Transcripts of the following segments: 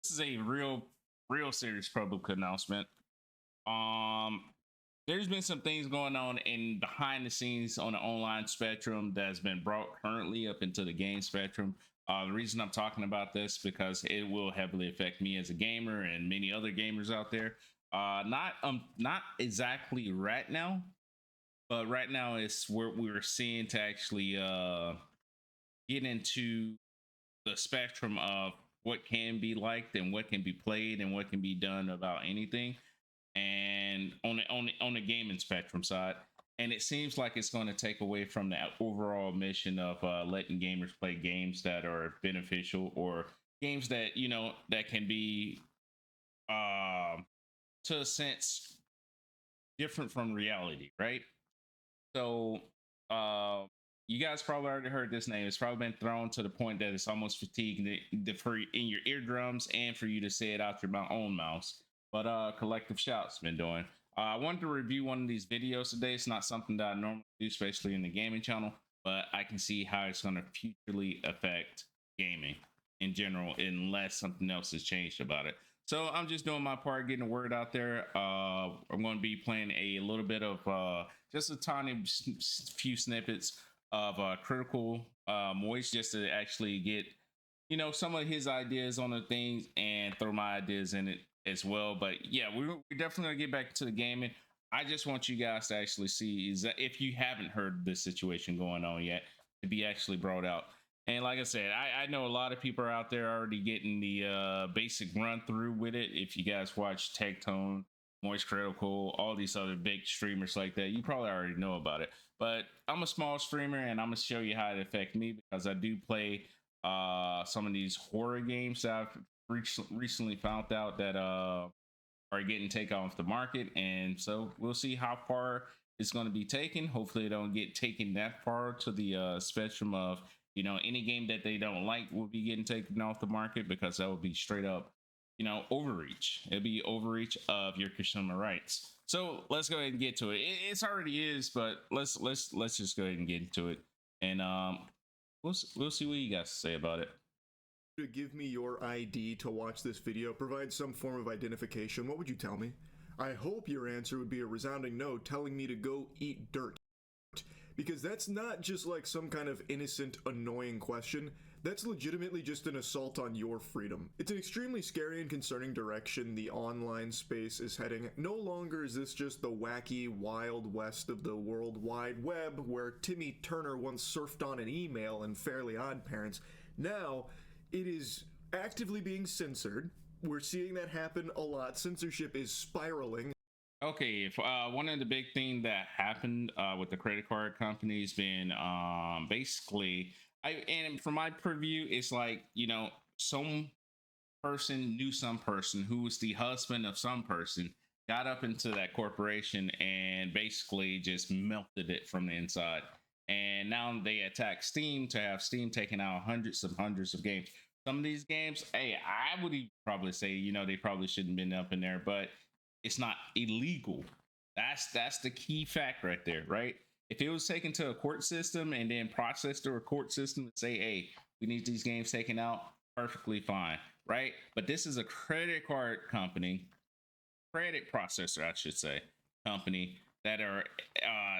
This is a real serious public announcement. Um, there's been some things going on in behind the scenes on the online spectrum that's been brought currently up into the game spectrum. The reason I'm talking about this because it will heavily affect me as a gamer and many other gamers out there. Not exactly right now, but right now is where we're seeing to actually get into the spectrum of what can be liked and what can be played and what can be done about anything, and on the gaming spectrum side. And it seems like it's going to take away from the overall mission of letting gamers play games that are beneficial, or games that that can be um to a sense different from reality, right? So, uh, you guys probably already heard this name. It's probably been thrown to the point that it's almost fatiguing for in your eardrums and for you to say it out your own mouth. But Collective Shout's been doing. I wanted to review one of these videos today. It's not something that I normally do, especially in the gaming channel, but I can see how it's going to futurely affect gaming in general, unless something else has changed about it. So I'm just doing my part, getting the word out there. I'm going to be playing a little bit of just a tiny few snippets of Critical Moist, just to actually get some of his ideas on the things and throw my ideas in it as well. But yeah, we're definitely gonna get back to the gaming. I just want you guys to actually see, is that if you haven't heard this situation going on yet, to be actually brought out. And like I said, I know a lot of people are out there already getting the basic run through with it. If you guys watch Tectone, Moist Critical, all these other big streamers like that, you probably already know about it. But I'm a small streamer and I'm gonna show you how it affects me, because I do play some of these horror games that I've recently found out that are getting taken off the market. And so we'll see how far it's going to be taken. Hopefully it don't get taken that far to the spectrum of any game that they don't like will be getting taken off the market, because that would be straight up overreach. It'd be overreach of your consumer rights. So let's go ahead and get to it. It's already is, but let's just go ahead and get into it. And we'll see what you guys say about it. To give me your ID to watch this video, provide some form of identification, what would you tell me? I hope your answer would be a resounding no, telling me to go eat dirt. Because that's not just like some kind of innocent, annoying question. That's legitimately just an assault on your freedom. It's an extremely scary and concerning direction the online space is heading. No longer is this just the wacky, wild west of the World Wide Web, where Timmy Turner once surfed on an email and Fairly Odd Parents. Now, it is actively being censored. We're seeing that happen a lot. Censorship is spiraling. Okay, if one of the big things that happened with the credit card companies been basically, and from my preview, it's like some person knew some person who was the husband of some person, got up into that corporation and basically just melted it from the inside. And now they attack Steam to have Steam taking out hundreds of games. Some of these games, hey, I would even probably say, they probably shouldn't been up in there, but it's not illegal. That's the key fact right there, right? If it was taken to a court system and then processed through a court system and say, hey, we need these games taken out, perfectly fine, right? But this is a credit card company, credit processor, I should say, company that are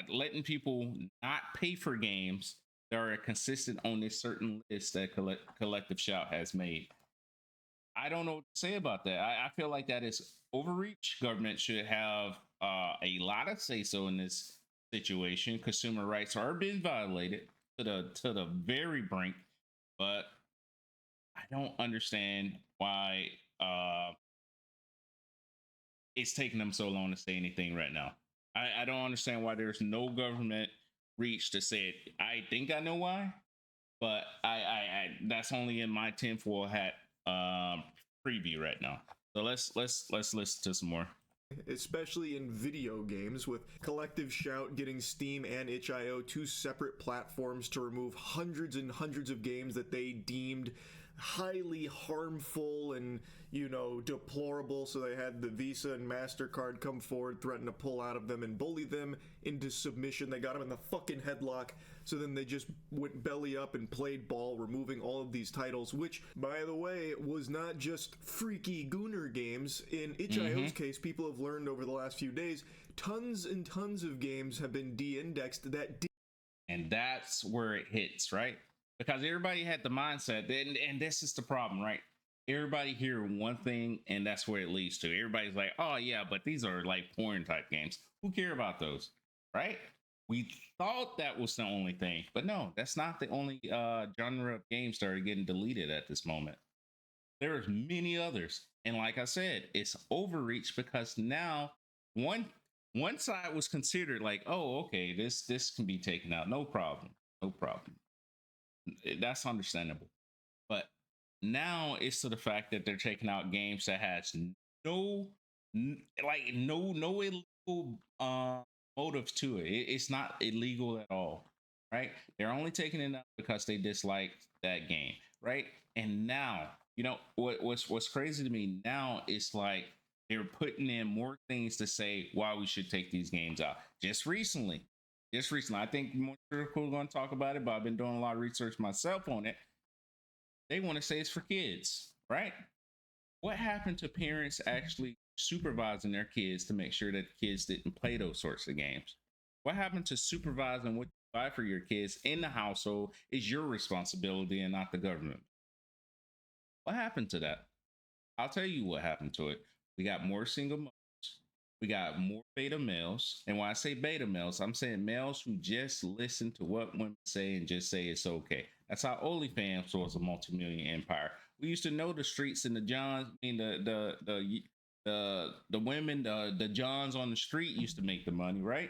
letting people not pay for games that are consistent on this certain list that Collective Shout has made. I don't know what to say about that. I feel like that is overreach. Government should have a lot of say so in this situation. Consumer rights are being violated to the very brink, but I don't understand why it's taking them so long to say anything right now. I don't understand why there's no government reach to say it. I think I know why, but I that's only in my tinfoil hat preview right now. So let's listen to some more. Especially in video games, with Collective Shout getting Steam and itch.io, two separate platforms, to remove hundreds and hundreds of games that they deemed highly harmful and, deplorable. So they had the Visa and MasterCard come forward, threaten to pull out of them and bully them into submission. They got them in the fucking headlock. So then they just went belly up and played ball, removing all of these titles, which, by the way, was not just freaky Gooner games. In itch.io's case, people have learned over the last few days, tons and tons of games have been de-indexed that and that's where it hits, right? Because everybody had the mindset, and this is the problem, right? Everybody hear one thing, and that's where it leads to. Everybody's like, oh yeah, but these are like porn type games. Who care about those, right? We thought that was the only thing, but no, that's not the only genre of games that are getting deleted at this moment. There's many others, and like I said, it's overreach because now one side was considered like, oh, okay, this can be taken out, no problem, no problem. That's understandable, but now it's to the fact that they're taking out games that has no illegal motive to it. It's not illegal at all, right? They're only taking it out because they dislike that game, right? And now, what's crazy to me now is like they're putting in more things to say why we should take these games out. Just recently, I think more people are going to talk about it, but I've been doing a lot of research myself on it. They want to say it's for kids, right? What happened to parents actually supervising their kids to make sure that kids didn't play those sorts of games? What happened to supervising what you buy for your kids in the household is your responsibility and not the government? What happened to that? I'll tell you what happened to it. We got more single mothers. We got more beta males. And when I say beta males, I'm saying males who just listen to what women say and just say it's okay. That's how OnlyFans was a multi-million empire. We used to know the streets and the Johns, I mean the women, the Johns on the street used to make the money, right?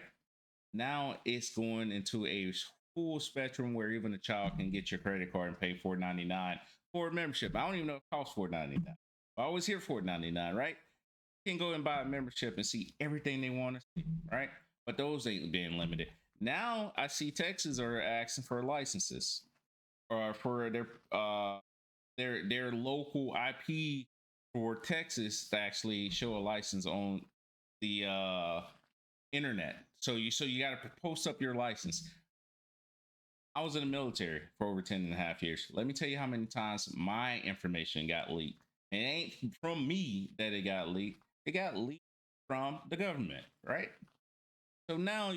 Now it's going into a full spectrum where even a child can get your credit card and pay $4.99 for a membership. I don't even know if it costs $4.99. I always hear $4.99, right? You can go and buy a membership and see everything they want to see, right? But those ain't being limited. Now I see Texas are asking for licenses or for their local IP for Texas to actually show a license on the internet. So you got to post up your license. I was in the military for over 10 and a half years. Let me tell you how many times my information got leaked. It ain't from me that it got leaked. It got leaked from the government, right? So now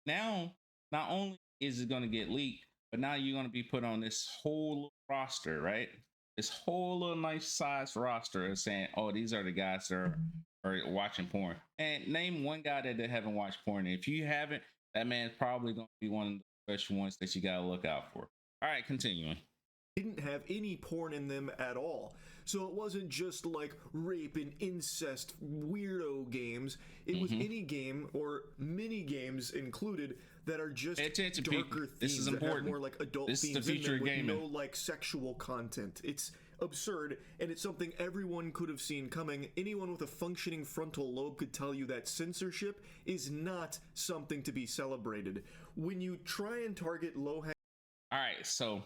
not only is it going to get leaked, but now you're going to be put on this whole roster, right? This whole little nice size roster of saying, oh, these are the guys that are watching porn. And name one guy that they haven't watched porn. And if you haven't, that man's probably going to be one of the special ones that you got to look out for. All right, continuing. Didn't have any porn in them at all. So it wasn't just like rape and incest weirdo games. It was any game or mini games included that are just darker themes. This is important. That have more like adult this themes is the future in them of with gaming. no like sexual content. It's absurd, and it's something everyone could have seen coming. Anyone with a functioning frontal lobe could tell you that censorship is not something to be celebrated. When you try and target low-hanging... All right, so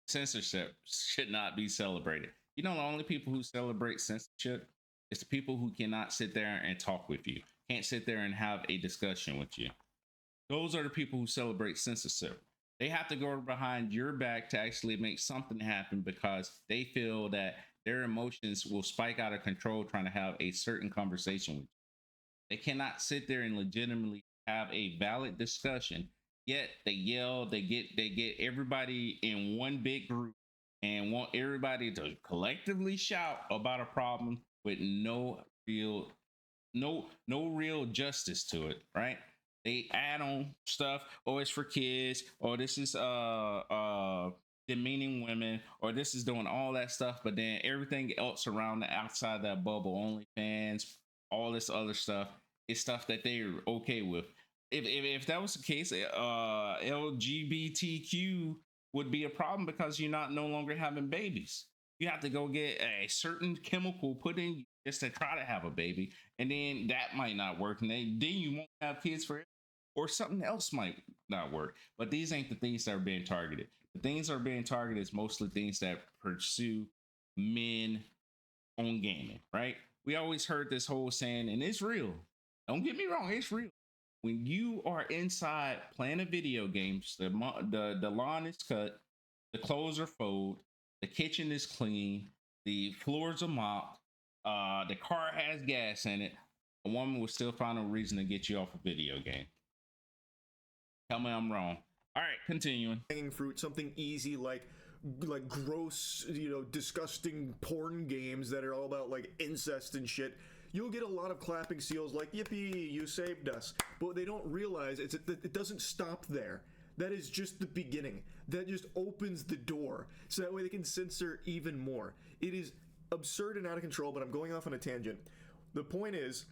censorship should not be celebrated. The only people who celebrate censorship is the people who cannot sit there and talk with you, can't sit there and have a discussion with you. Those are the people who celebrate censorship. They have to go behind your back to actually make something happen because they feel that their emotions will spike out of control trying to have a certain conversation with you. They cannot sit there and legitimately have a valid discussion. Yet they yell, they get everybody in one big group and want everybody to collectively shout about a problem with no real justice to it, right? They add on stuff, oh, it's for kids, or this is demeaning women, or this is doing all that stuff, but then everything else around the outside that bubble, OnlyFans, all this other stuff, is stuff that they're okay with. If that was the case, LGBTQ would be a problem because you're no longer having babies. You have to go get a certain chemical put in you just to try to have a baby, and then that might not work, and then you won't have kids forever. or something else might not work. But these ain't the things that are being targeted. The things that are being targeted is mostly things that pursue men on gaming, right? We always heard this whole saying, and it's real. Don't get me wrong, it's real. When you are inside playing a video games, the lawn is cut, the clothes are folded, the kitchen is clean, the floors are mopped, the car has gas in it. A woman will still find a reason to get you off a video game. Tell me I'm wrong. All right, continuing. Hanging fruit, something easy like gross, disgusting porn games that are all about like incest and shit. You'll get a lot of clapping seals like, yippee, you saved us. But what they don't realize is it doesn't stop there. That is just the beginning. That just opens the door. So that way they can censor even more. It is absurd and out of control, but I'm going off on a tangent. The point is,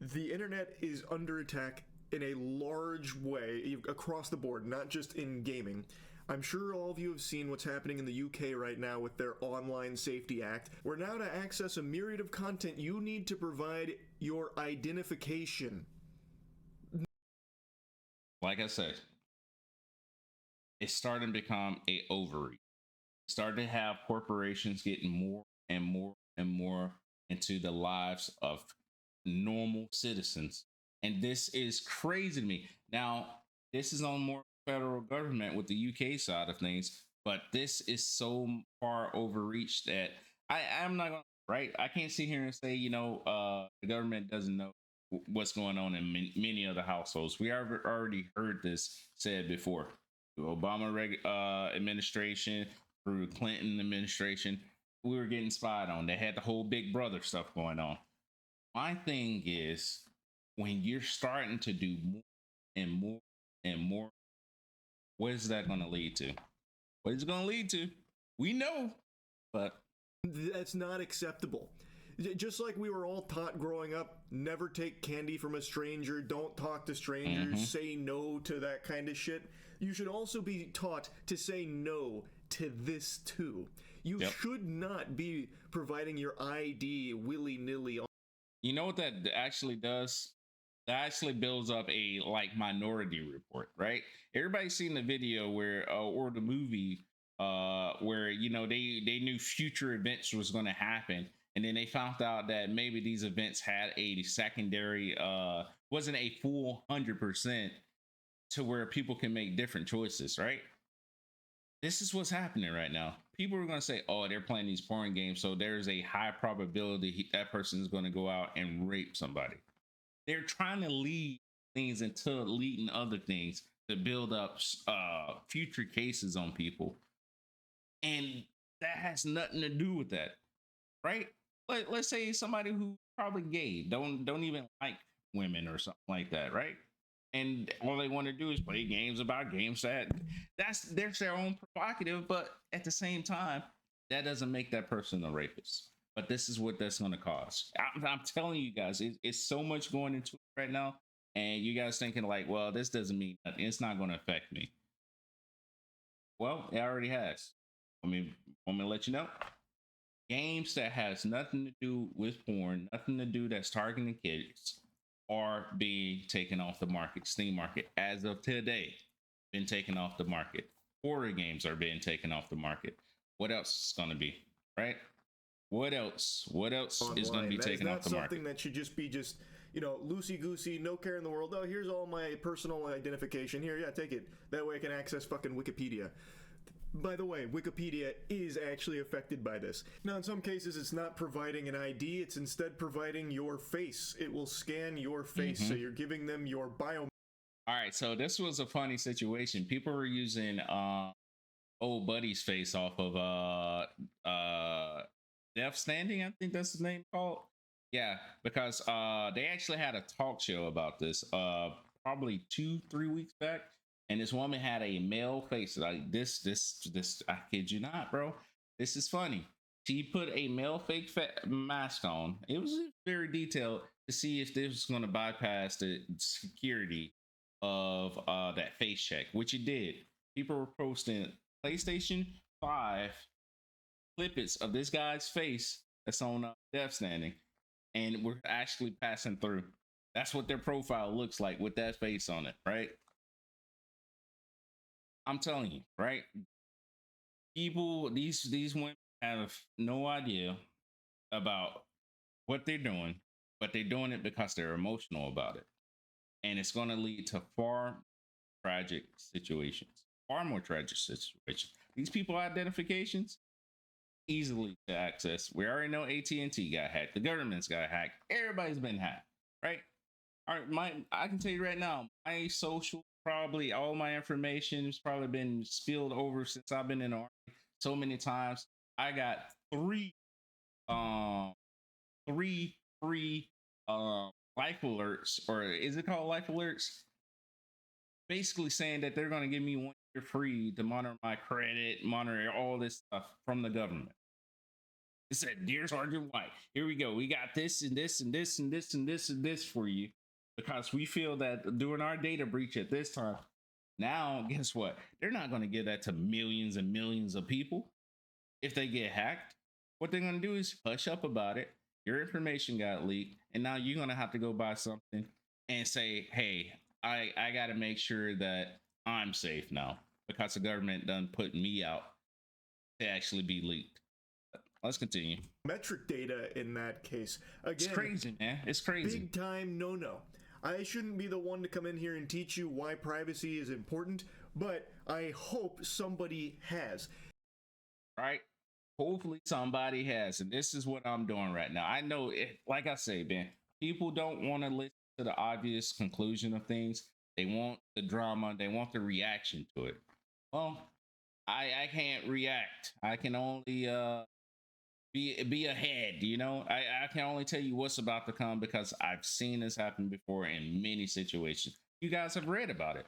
the internet is under attack in a large way across the board, not just in gaming. I'm sure all of you have seen what's happening in the UK right now with their Online Safety Act, where now to access a myriad of content, you need to provide your identification. Like I said, it's starting to become a overreach. It's starting to have corporations getting more and more and more into the lives of normal citizens. And this is crazy to me. Now, this is on more federal government with the UK side of things, but this is so far overreached that I'm not gonna, right. I can't sit here and say, the government doesn't know what's going on in many other households. We already heard this said before. The Obama administration, through Clinton administration, we were getting spied on. They had the whole Big Brother stuff going on. My thing is, when you're starting to do more and more and more, what is that going to lead to? What is it going to lead to? We know, but that's not acceptable. Just like we were all taught growing up, never take candy from a stranger, don't talk to strangers, say no to that kind of shit. You should also be taught to say no to this too. You should not be providing your ID willy-nilly. You know what that actually does? That actually builds up a Minority Report, right? Everybody's seen the video where or the movie where they knew future events was going to happen, and then they found out that maybe these events had a secondary wasn't a full 100% to where people can make different choices, right? This is what's happening right now. People are going to say, oh, they're playing these porn games, so there's a high probability that person is going to go out and rape somebody. They're trying to lead things into leading other things to build up future cases on people. And that has nothing to do with that, right? Let's say somebody who probably gay, don't even like women or something like that, right? And all they want to do is play games about games that's their own prerogative, but at the same time, that doesn't make that person a rapist. But this is what that's going to cause. I'm telling you guys, it's so much going into it right now, and you guys thinking like, well, this doesn't mean nothing. It's not going to affect me. Well, it already has. Want me to let you know? Games that has nothing to do with porn, nothing to do that's targeting kids, are being taken off the market. Steam market, as of today, been taken off the market. Horror games are being taken off the market. What else is going to be, right? What else online is going to be taken off the market? Something that should just be loosey goosey, no care in the world. Oh, here's all my personal identification. Here, yeah, take it. That way I can access fucking Wikipedia. By the way, Wikipedia is actually affected by this. Now, in some cases, it's not providing an ID. It's instead providing your face. It will scan your face. So you're giving them your bio. All right, so this was a funny situation. People were using old buddy's face off of Death Standing, I think that's his name called. Yeah, because they actually had a talk show about this probably 2-3 weeks back. And this woman had a male face. Like this, I kid you not, bro. This is funny. She put a male fake mask on. It was very detailed to see if this was going to bypass the security of that face check, which it did. People were posting PlayStation 5 snippets of this guy's face that's on Death Standing, and we're actually passing through. That's what their profile looks like with that face on it, right? I'm telling you, right? People, these women have no idea about what they're doing, but they're doing it because they're emotional about it. And it's going to lead to far tragic situations, far more tragic situations. These people identifications easily to access. We already know AT&T got hacked. The government's got hacked. Everybody's been hacked, right? All right, I can tell you right now, my social, probably all my information has probably been spilled over since I've been in the army so many times. I got um three free life alerts, or is it called life alerts? Basically saying that they're going to give me 1 year free to monitor my credit, monitor all this stuff from the government. It said, "Dear Sergeant White, here we go. We got this and this and this and this and this and this for you because we feel that during our data breach at this time." Now, guess what? They're not going to give that to millions and millions of people. If they get hacked, what they're going to do is hush up about it. Your information got leaked, and now you're going to have to go buy something and say, "Hey, I got to make sure that I'm safe now because the government done put me out to actually be leaked." Let's continue. Metric data in that case. Again, It's crazy, man. It's crazy. Big time no. I shouldn't be the one to come in here and teach you why privacy is important, but I hope somebody has. Right? Hopefully somebody has. And this is what I'm doing right now. I know it, like I say, man, people don't want to listen to the obvious conclusion of things. They want the drama, they want the reaction to it. Well, I can't react. I can only be ahead, you know. I can only tell you what's about to come because I've seen this happen before in many situations. You guys have read about it.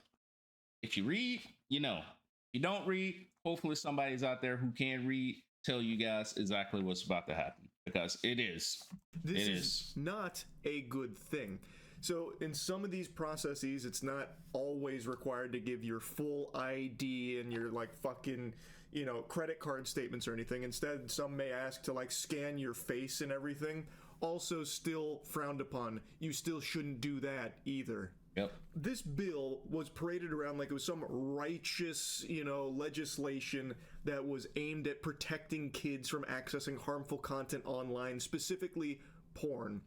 If you read, you know. If you don't read, hopefully somebody's out there who can read, tell you guys exactly what's about to happen, because This is not a good thing. So in some of these processes, it's not always required to give your full ID and your like fucking, you know, credit card statements or anything. Instead, some may ask to like scan your face and everything. Also still frowned upon. You still shouldn't do that either. Yep. This bill was paraded around like it was some righteous, you know, legislation that was aimed at protecting kids from accessing harmful content online, specifically porn.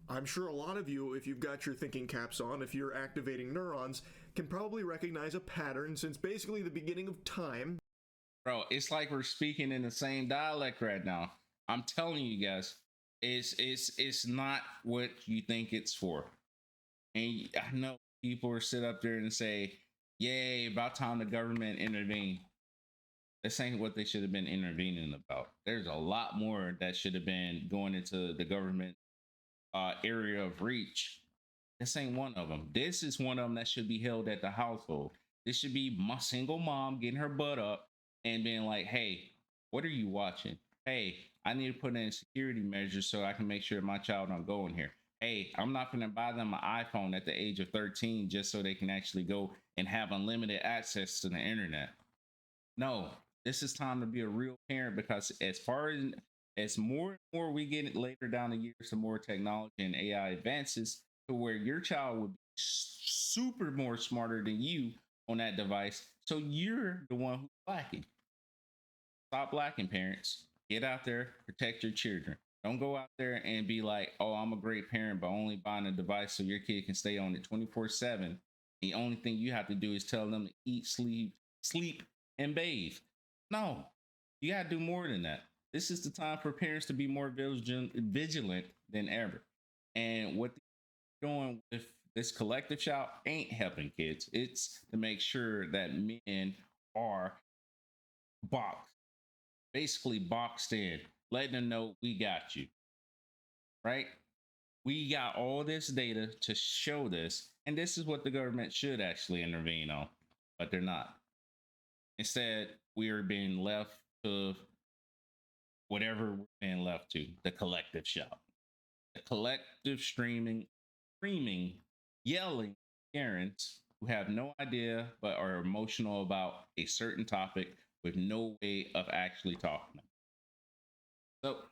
I'm sure a lot of you, if you've got your thinking caps on, if you're activating neurons, can probably recognize a pattern since basically the beginning of time. Bro, it's like we're speaking in the same dialect right now. I'm telling you guys, it's not what you think it's for. And I know people are sit up there and say, "Yay, about time the government intervened." This ain't what they should have been intervening about. There's a lot more that should have been going into the government area of reach. This ain't one of them. This is one of them that should be held at the household. This should be my single mom getting her butt up and being like, "Hey, what are you watching? Hey, I need to put in security measures so I can make sure my child don't go in here. Hey, I'm not going to buy them an iPhone at the age of 13 just so they can actually go and have unlimited access to the internet." No, this is time to be a real parent, because as more and more we get it later down the years, the more technology and AI advances to where your child would be super more smarter than you on that device. So you're the one who's lacking. Stop lacking, parents. Get out there, protect your children. Don't go out there and be like, "Oh, I'm a great parent, but only buying a device so your kid can stay on it 24/7. The only thing you have to do is tell them to eat, sleep, and bathe." No, you got to do more than that. This is the time for parents to be more vigilant than ever. And what they're doing with this collective shout ain't helping kids. It's to make sure that men are boxed, basically boxed in, letting them know we got you, right? We got all this data to show this, and this is what the government should actually intervene on, but they're not. Instead, we are being left to whatever we're being left to, the collective shout, the collective screaming, yelling parents who have no idea but are emotional about a certain topic with no way of actually talking. So,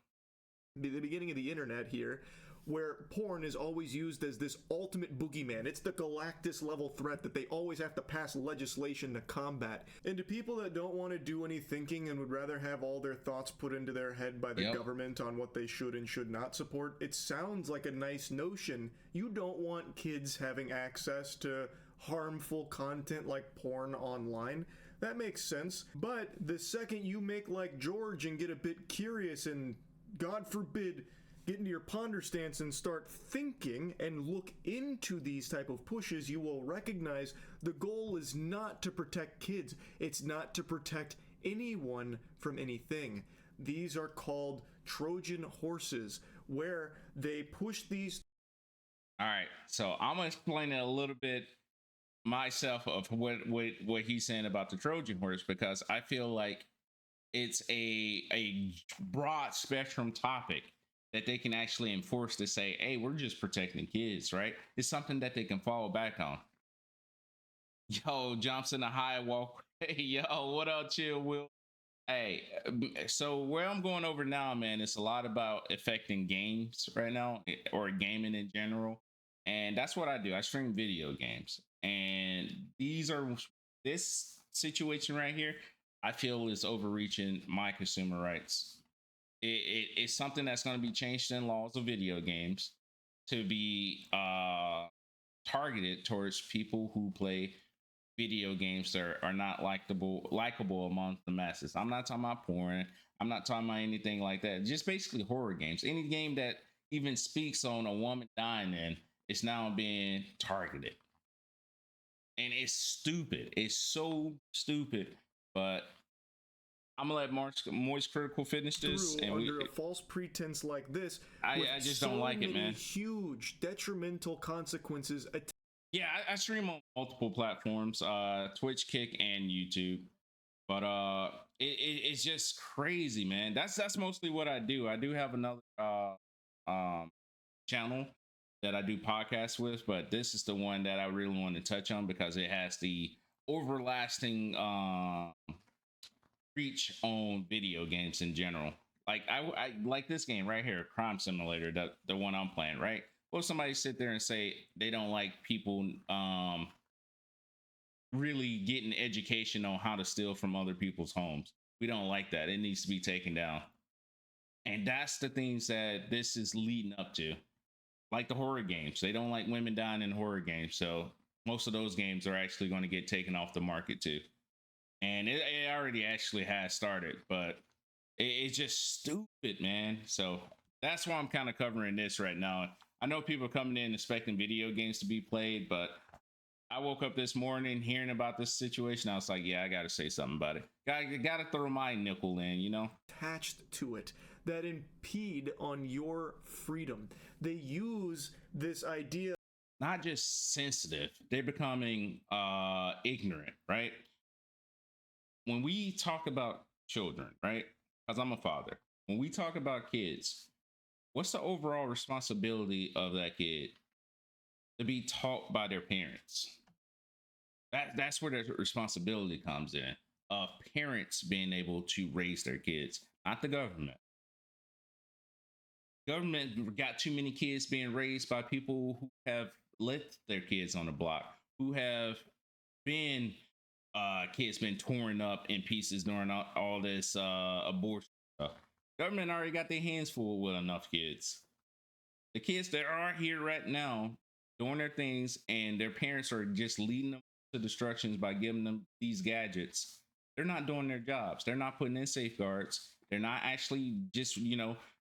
The beginning of the internet here where porn is always used as this ultimate boogeyman. It's the Galactus level threat that they always have to pass legislation to combat. And to people that don't want to do any thinking and would rather have all their thoughts put into their head by the government on what they should and should not support, it sounds like a nice notion. You don't want kids having access to harmful content like porn online. That makes sense. But the second you make like George and get a bit curious and, God forbid, get into your ponder stance and start thinking and look into these type of pushes, you will recognize the goal is not to protect kids. It's not to protect anyone from anything. These are called Trojan horses, where they push these. All right, so I'm gonna explain it a little bit myself of what he's saying about the Trojan horse, because I feel like it's a broad spectrum topic that they can actually enforce to say, hey, we're just protecting kids, right? It's something that they can fall back on. Yo, jumps in the high walk. Hey, yo, what up, Chill Will? Hey, so where I'm going over now, man, it's a lot about affecting games right now, or gaming in general. And that's what I do. I stream video games. And this situation right here, I feel is overreaching my consumer rights. It's something that's going to be changed in laws of video games to be targeted towards people who play video games that are not likable among the masses. I'm not talking about porn. I'm not talking about anything like that. Just basically horror games. Any game that even speaks on a woman dying in is now being targeted. And it's stupid. It's so stupid. But I'm gonna let Moist Critical finish this. And under a false pretense like this, I just don't like it, man. Huge detrimental consequences. Yeah, I stream on multiple platforms, Twitch, Kick, and YouTube. But it's just crazy, man. That's mostly what I do. I do have another channel that I do podcasts with, but this is the one that I really want to touch on because it has the overlasting reach on video games in general. Like I like this game right here, Crime Simulator, the one I'm playing, right? Well, somebody sit there and say they don't like people really getting education on how to steal from other people's homes. We don't like that. It needs to be taken down. And that's the things that this is leading up to. Like the horror games. They don't like women dying in horror games. So most of those games are actually going to get taken off the market too. And it already actually has started, but it's just stupid, man. So that's why I'm kind of covering this right now. I know people are coming in expecting video games to be played, but I woke up this morning hearing about this situation. I was like, yeah, I got to say something about it. Got to throw my nickel in, you know? Attached to it that impede on your freedom. They use this idea. Not just sensitive, they're becoming ignorant, right? When we talk about children, right? Because I'm a father. When we talk about kids, what's the overall responsibility of that kid? To be taught by their parents. That's where the responsibility comes in, of parents being able to raise their kids, not the government. Government got too many kids being raised by people who have left their kids on the block, who have been kids been torn up in pieces during all this abortion stuff. Government already got their hands full with enough kids. The kids that are here right now doing their things, and their parents are just leading them to destructions by giving them these gadgets. They're not doing their jobs. They're not putting in safeguards. They're not actually just,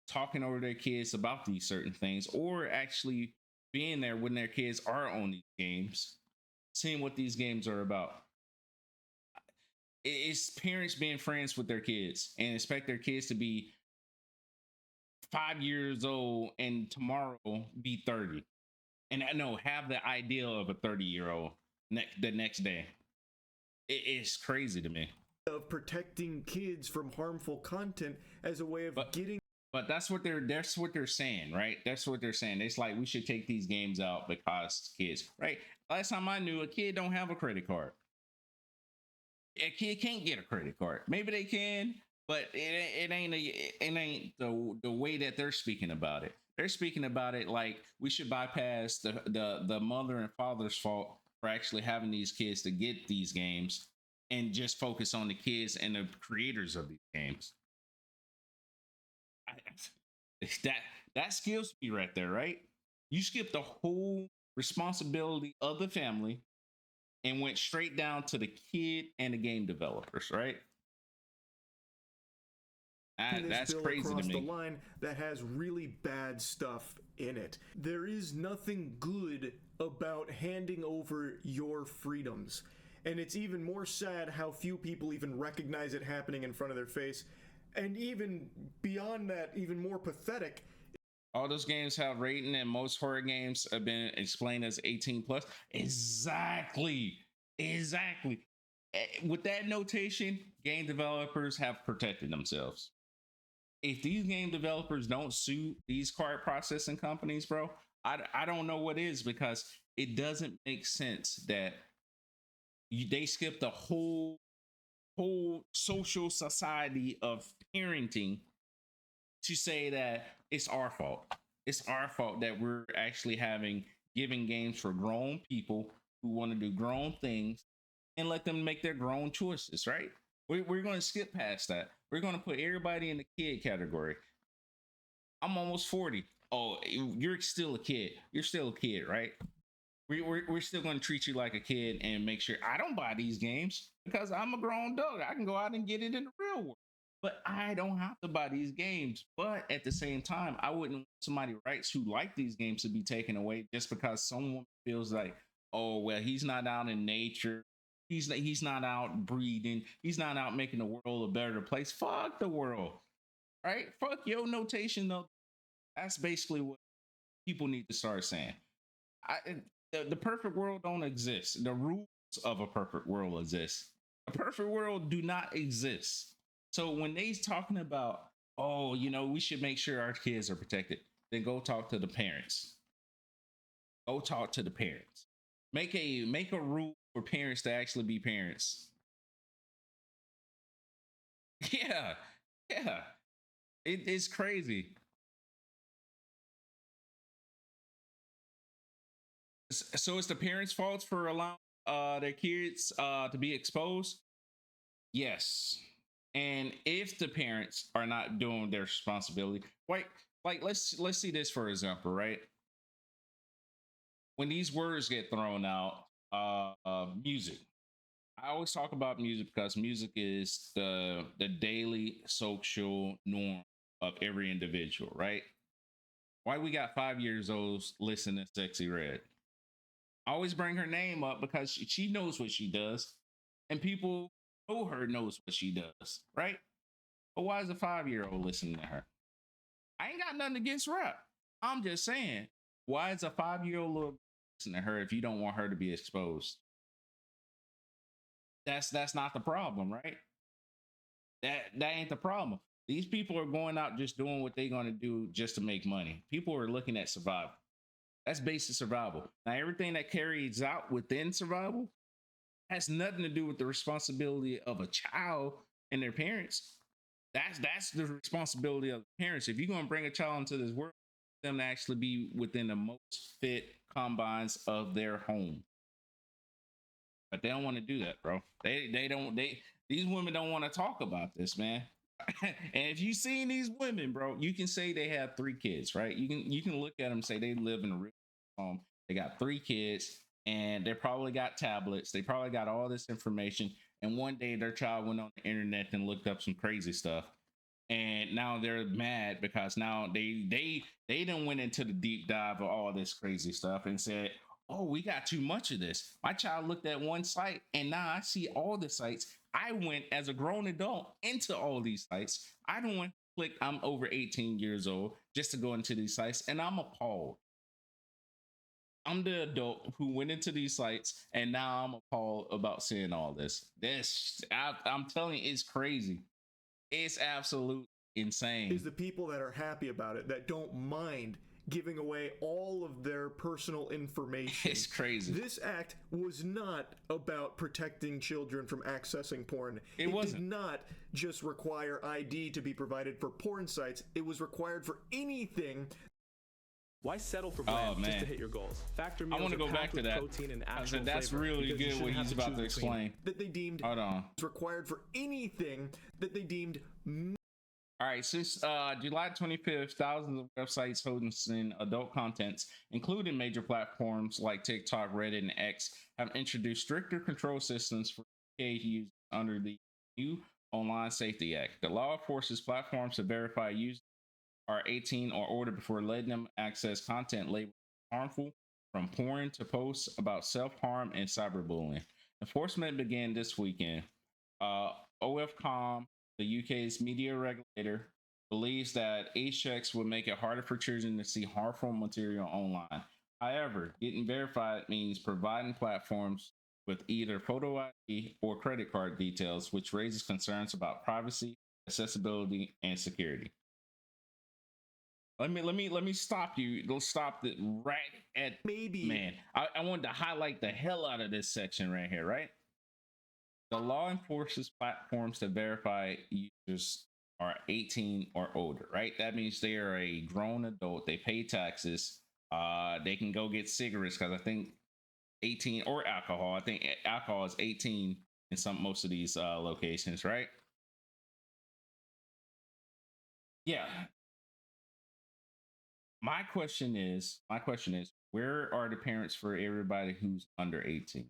talking over their kids about these certain things, or actually being there when their kids are on these games, seeing what these games are about. It's parents being friends with their kids and expect their kids to be 5 years old and tomorrow be 30. And I know, have the ideal of a 30-year-old the next day. It's crazy to me. Of protecting kids from harmful content as a way of getting. But that's what they're saying, right? That's what they're saying. It's like we should take these games out because kids, right? Last time I knew, a kid don't have a credit card. A kid can't get a credit card. Maybe they can, but it ain't the way that they're speaking about it. They're speaking about it like we should bypass the mother and father's fault for actually having these kids to get these games and just focus on the kids and the creators of these games. That that skills me right there, right? You skipped the whole responsibility of the family and went straight down to the kid and the game developers, right? This That's bill crazy to across the me. line that has really bad stuff in it. There is nothing good about handing over your freedoms. And it's even more sad how few people even recognize it happening in front of their face. And even beyond that, even more pathetic. All those games have rating, and most horror games have been explained as 18 plus. Exactly. Exactly. With that notation, game developers have protected themselves. If these game developers don't sue these card processing companies, bro, I don't know what is, because it doesn't make sense that they skip the whole social society of parenting to say that it's our fault. It's our fault that we're actually giving games for grown people who want to do grown things and let them make their grown choices, right? We're going to skip past that. We're going to put everybody in the kid category. I'm almost 40. Oh, you're still a kid. You're still a kid, right? We're still going to treat you like a kid and make sure I don't buy these games because I'm a grown dog. I can go out and get it in the real world. But I don't have to buy these games. But at the same time, I wouldn't want somebody's rights who like these games to be taken away just because someone feels like, oh, well, he's not out in nature. He's not out breeding. He's not out making the world a better place. Fuck the world, right? Fuck your notation though. That's basically what people need to start saying. The perfect world don't exist. The rules of a perfect world exist. A perfect world do not exist. So when they's talking about, oh, we should make sure our kids are protected, then go talk to the parents. Go talk to the parents. Make a rule for parents to actually be parents. Yeah, yeah. It's crazy. So it's the parents' fault for allowing their kids to be exposed? Yes. And if the parents are not doing their responsibility, like let's see this for example, right? When these words get thrown out, music. I always talk about music because music is the daily social norm of every individual, right? Why we got 5 years olds listening to Sexy Red? I always bring her name up because she knows what she does, and people know her knows what she does, right? But why is a 5-year-old listening to her? I ain't got nothing against rap. I'm just saying, why is a 5-year-old listening to her if you don't want her to be exposed? That's not the problem, right? That ain't the problem. These people are going out just doing what they're going to do just to make money. People are looking at survival. That's basic survival. Now, everything that carries out within survival has nothing to do with the responsibility of a child and their parents. That's the responsibility of the parents. If you're going to bring a child into this world, them to actually be within the most fit confines of their home. But they don't want to do that, bro. These women don't want to talk about this, man. And if you seen these women, bro, you can say they have 3 kids, right? You can look at them and say they live in a real home. They got 3 kids, and they probably got tablets. They probably got all this information. And one day their child went on the internet and looked up some crazy stuff. And now they're mad because now they done went into the deep dive of all this crazy stuff and said, oh, we got too much of this. My child looked at one site and now I see all the sites. I went as a grown adult into all these sites. I don't want to click I'm over 18 years old just to go into these sites, and I'm appalled. I'm the adult who went into these sites, and now I'm appalled about seeing all this. I'm telling you, it's crazy. It's absolute insane. Is the people that are happy about it, that don't mind giving away all of their personal information. It's crazy. This act was not about protecting children from accessing porn. It wasn't. Did not just require ID to be provided for porn sites. It was required for anything Why settle for Oh bland just man, to hit your goals? Factor I meals want to are go packed back to with that. protein and I actual said that's flavor really because you good shouldn't what have he's to about choose to between explain. That they deemed Hold on. required for anything that they deemed All right, since July 25th, thousands of websites hosting adult contents, including major platforms like TikTok, Reddit, and X, have introduced stricter control systems for UK users under the new Online Safety Act. The law forces platforms to verify users are 18 or older before letting them access content labeled harmful, from porn to posts about self-harm and cyberbullying. Enforcement began this weekend. Ofcom, the UK's media regulator, believes that age checks would make it harder for children to see harmful material online. However, getting verified means providing platforms with either photo ID or credit card details, which raises concerns about privacy, accessibility, and security. Let me stop you. Let's stop it right at maybe man. I wanted to highlight the hell out of this section right here, right? The law enforces platforms to verify users are 18 or older, right? That means they are a grown adult. They pay taxes. They can go get cigarettes because I think 18 or alcohol. I think alcohol is 18 in most of these locations, right? Yeah. My question is, where are the parents for everybody who's under 18?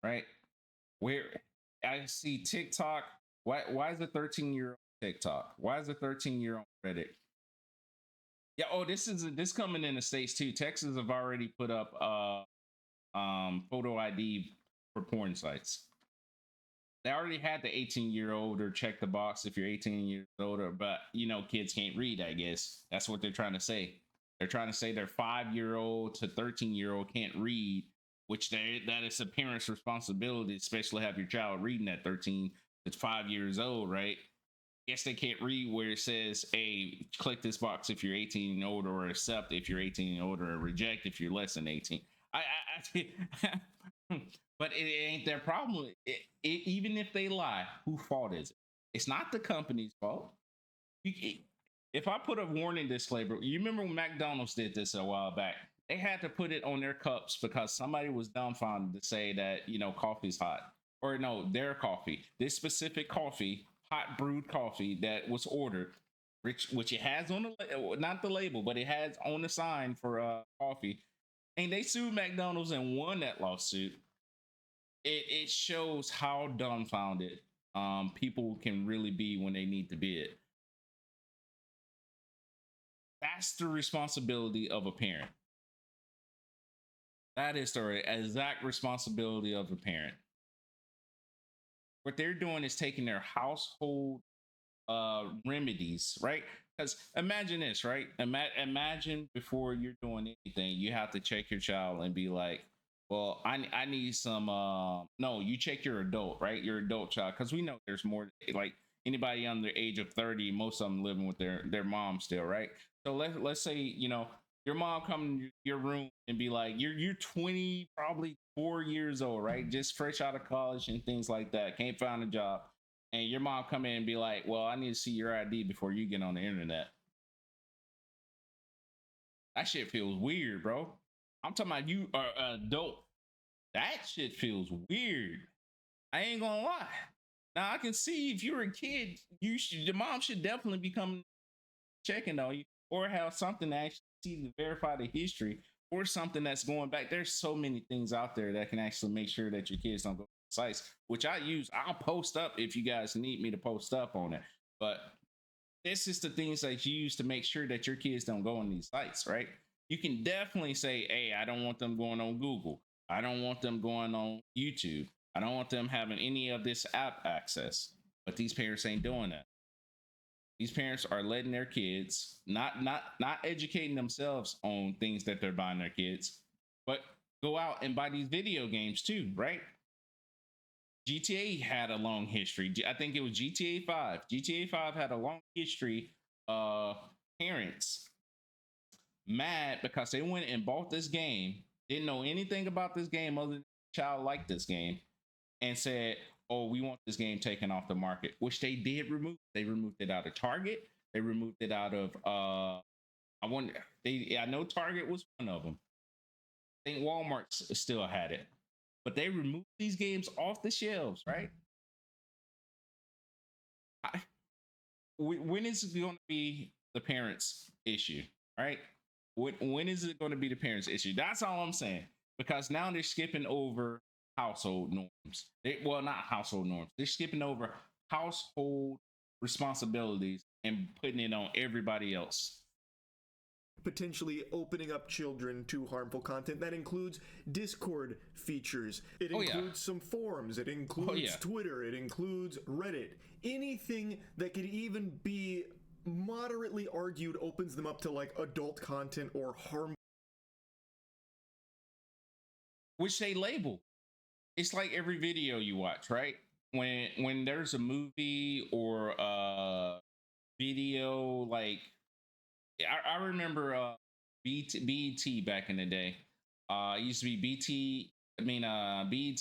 Right? Where I see TikTok, why is a 13-year-old TikTok? Why is a 13-year-old Reddit? Yeah, oh, this coming in the States too. Texas have already put up photo ID for porn sites. They already had the 18-year-old or check the box if you're 18 years older, but kids can't read, I guess. That's what they're trying to say. They're trying to say their 5-year-old to 13-year-old can't read, which that is a parent's responsibility, especially have your child reading at 13 to 5 years old, right? Guess they can't read where it says, hey, click this box if you're 18 and older, or accept if you're 18 and older, or reject if you're less than 18. But it ain't their problem. Even if they lie, whose fault is it? It's not the company's fault. If I put a warning disclaimer, you remember when McDonald's did this a while back? They had to put it on their cups because somebody was dumbfounded to say that, coffee's hot. Or no, their coffee. This specific coffee, hot brewed coffee that was ordered, which it has on the, not the label, but it has on the sign for coffee. And they sued McDonald's and won that lawsuit. It shows how dumbfounded people can really be when they need to be it. That's the responsibility of a parent. That is the exact responsibility of a parent. What they're doing is taking their household remedies, right? Because imagine this, right? Imagine before you're doing anything, you have to check your child and be like, well, I need some no, you check your adult, right? Your adult child, because we know there's more, like anybody under the age of 30, most of them living with their mom still, right? So let's say, your mom come in your room and be like, you're 20, probably 4 years old, right? Just fresh out of college and things like that, can't find a job. And your mom come in and be like, well, I need to see your ID before you get on the internet. That shit feels weird, bro. I'm talking about you are an adult. That shit feels weird. I ain't gonna lie. Now I can see if you're a kid, your mom should definitely be coming checking on you, or have something to actually see to verify the history, or something that's going back. There's so many things out there that can actually make sure that your kids don't go to sites, which I use. I'll post up if you guys need me to post up on it. But this is the things that you use to make sure that your kids don't go on these sites, right? You can definitely say, hey, I don't want them going on Google. I don't want them going on YouTube. I don't want them having any of this app access. But these parents ain't doing that. These parents are letting their kids not educating themselves on things that they're buying their kids, but go out and buy these video games too, right? GTA had a long history. I think it was GTA 5. GTA 5 had a long history of parents mad because they went and bought this game, didn't know anything about this game other than the child liked this game, and said, oh, we want this game taken off the market, which they did remove. They removed it out of Target. They removed it out of I wonder I know Target was one of them. I think Walmart still had it. But they removed these games off the shelves, right? I, when is it going to be the parents' issue, right? When is it going to be the parents' issue? That's all I'm saying. Because now they're skipping over household norms. Well, not household norms. They're skipping over household responsibilities and putting it on everybody else. Potentially opening up children to harmful content. That includes Discord features. It includes some forums. It includes Twitter. It includes Reddit. Anything that could even be moderately argued opens them up to like adult content or harmful. Which they label. It's like every video you watch, right? When there's a movie or a video, like I remember BET back in the day. It used to be BET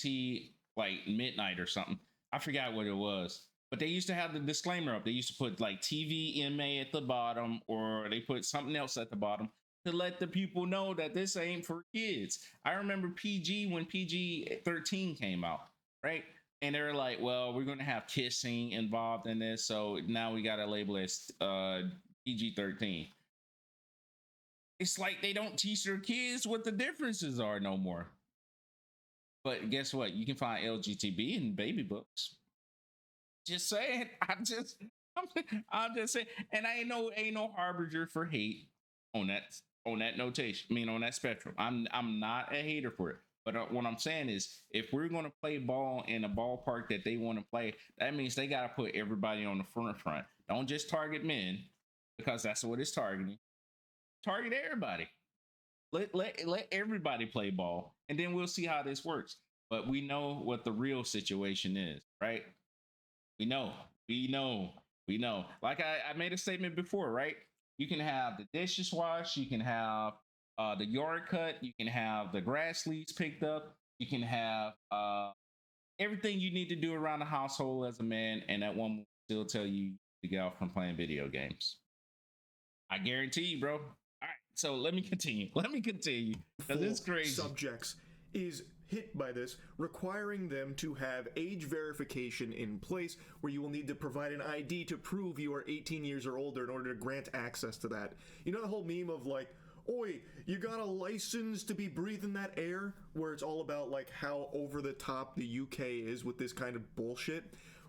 like midnight or something. I forgot what it was. But they used to have the disclaimer up. They used to put like TVMA at the bottom, or they put something else at the bottom to let the people know that this ain't for kids. I remember PG when PG-13 came out, right? And they're like, well, we're going to have kissing involved in this. So now we got to label it as PG-13. It's like they don't teach their kids what the differences are no more. But guess what? You can find LGTB in baby books. Just saying. I'm just saying. And I ain't no harbinger for hate on that notation. I mean, on that spectrum. I'm not a hater for it. But what I'm saying is, if we're going to play ball in a ballpark that they want to play, that means they got to put everybody on the front. Don't just target men, because that's what it's targeting. Target everybody. Let everybody play ball, and then we'll see how this works. But we know what the real situation is, right? We know. Like I made a statement before, right? You can have the dishes washed, you can have the yard cut, you can have the grass leaves picked up, you can have everything you need to do around the household as a man, and that woman will still tell you to get off from playing video games. I guarantee you, bro. All right, so let me continue. Because it's crazy. Subjects is hit by this, requiring them to have age verification in place, where you will need to provide an ID to prove you are 18 years or older in order to grant access to that. You know the whole meme of like, oi, you got a license to be breathing that air? Where it's all about like how over the top the UK is with this kind of bullshit.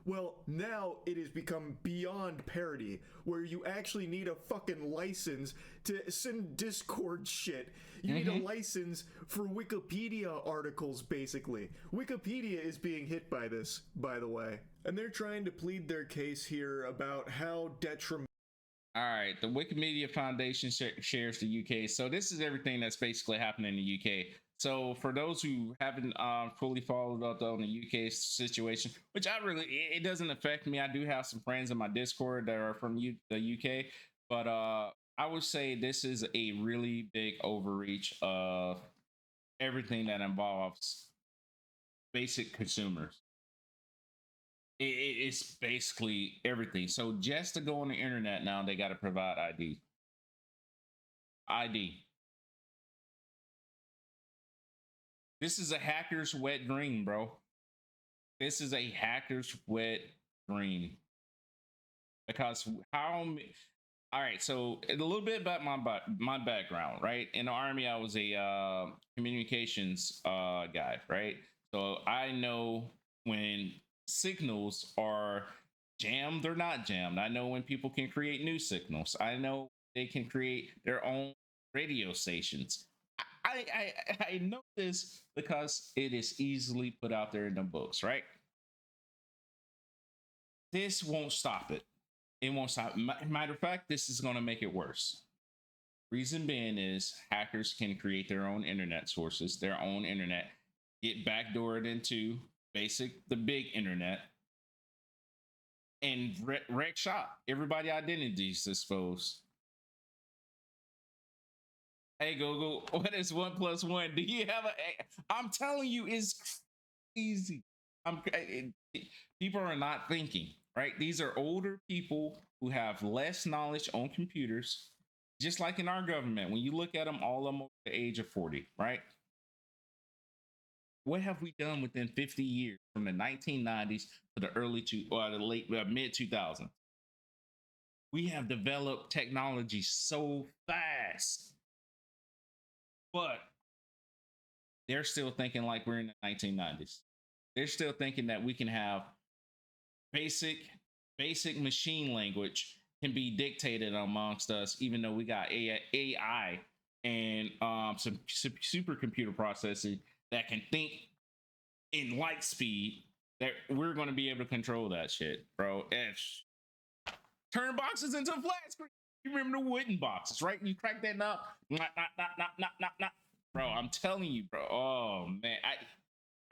Well, now it has become beyond parody, where you actually need a fucking license to send Discord shit. You need a license for Wikipedia articles, basically. Wikipedia is being hit by this, by the way. And they're trying to plead their case here about how detrimental. All right, the Wikimedia Foundation shares the UK. So this is everything that's basically happening in the UK. So for those who haven't fully followed up on the UK situation, which it doesn't affect me. I do have some friends in my Discord that are from the UK, but I would say this is a really big overreach of everything that involves basic consumers. It's basically everything. So just to go on the internet now, they got to provide ID. This is a hacker's wet dream, bro. This is a hacker's wet dream. Because all right, so a little bit about my background, right? In the Army, I was a communications guy, right? So I know when signals are jammed or not jammed. I know when people can create new signals. I know they can create their own radio stations. I know this because it is easily put out there in the books, right? This won't stop it. It won't stop. Matter of fact, this is going to make it worse. Reason being is hackers can create their own internet sources, their own internet, get backdoored into the big internet, and wreck shop. Everybody identities exposed. Hey Google, what is 1 + 1? Do you have I'm telling you, it's crazy. People are not thinking, right? These are older people who have less knowledge on computers, just like in our government. When you look at them, all of them over the age of 40, right? What have we done within 50 years from the 1990s to the early or the late mid 2000s? We have developed technology so fast, but they're still thinking like we're in the 1990s. They're still thinking that we can have basic machine language can be dictated amongst us, even though we got AI and some supercomputer processing that can think in light speed, that we're going to be able to control that shit, bro. Turn boxes into flat screen. You remember the wooden boxes, right? You crack that nut, not. Bro, I'm telling you, bro. Oh man,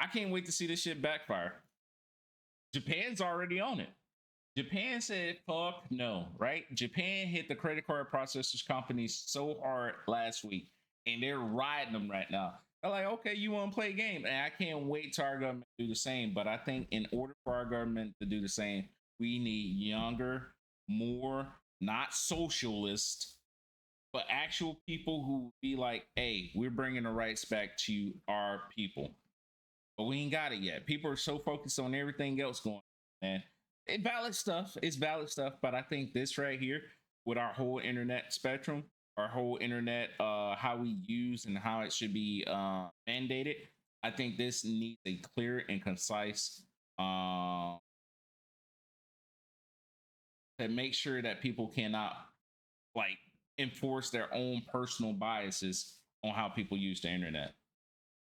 I can't wait to see this shit backfire. Japan's already on it. Japan said, fuck no, right? Japan hit the credit card processors companies so hard last week, and they're riding them right now. They're like, okay, you want to play a game? And I can't wait till our government to do the same. But I think in order for our government to do the same, we need younger, more, not socialist, but actual people who be like, hey, we're bringing the rights back to our people. But we ain't got it yet. People are so focused on everything else going on, man. It's valid stuff. It's valid stuff. But I think this right here, with our whole internet spectrum, our whole internet, how we use and how it should be mandated, I think this needs a clear and concise to make sure that people cannot like enforce their own personal biases on how people use the internet.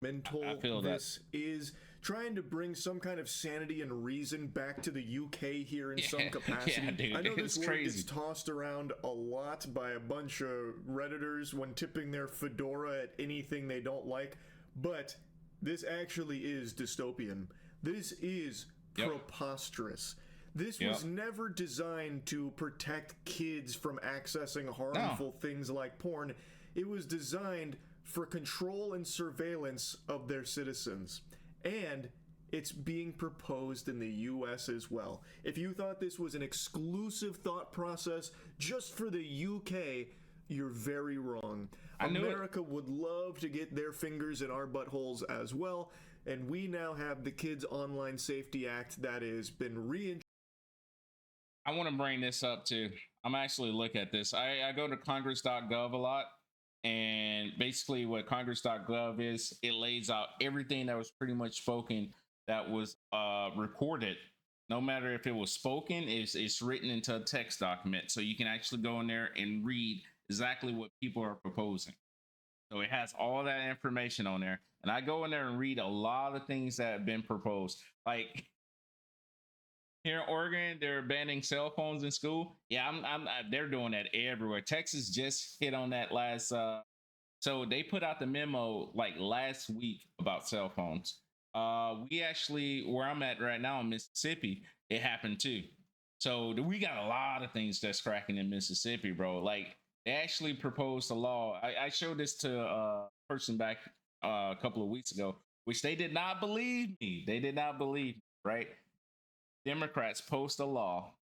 I feel this is trying to bring some kind of sanity and reason back to the UK here in some capacity. Yeah, dude, I know this word crazy. gets tossed around a lot by a bunch of Redditors when tipping their fedora at anything they don't like, but this actually is dystopian. This is preposterous. This was never designed to protect kids from accessing harmful things like porn. It was designed for control and surveillance of their citizens. And it's being proposed in the US as well. If you thought this was an exclusive thought process just for the UK, you're very wrong. America would love to get their fingers in our buttholes as well, and we now have the Kids Online Safety Act that has been reintroduced. I want to bring this up too. I'm actually look at this. I go to congress.gov a lot. And basically what congress.gov is, it lays out everything that was pretty much spoken that was recorded. No matter if it was spoken, it's written into a text document. So you can actually go in there and read exactly what people are proposing. So it has all that information on there. And I go in there and read a lot of things that have been proposed. Like here in Oregon, they're banning cell phones in school. Yeah, they're doing that everywhere. Texas just hit on that last. So they put out the memo like last week about cell phones. We actually, where I'm at right now in Mississippi, it happened too. So we got a lot of things that's cracking in Mississippi, bro. Like they actually proposed a law. I showed this to a person back a couple of weeks ago, which they did not believe me. They did not believe me, right? Democrats post a law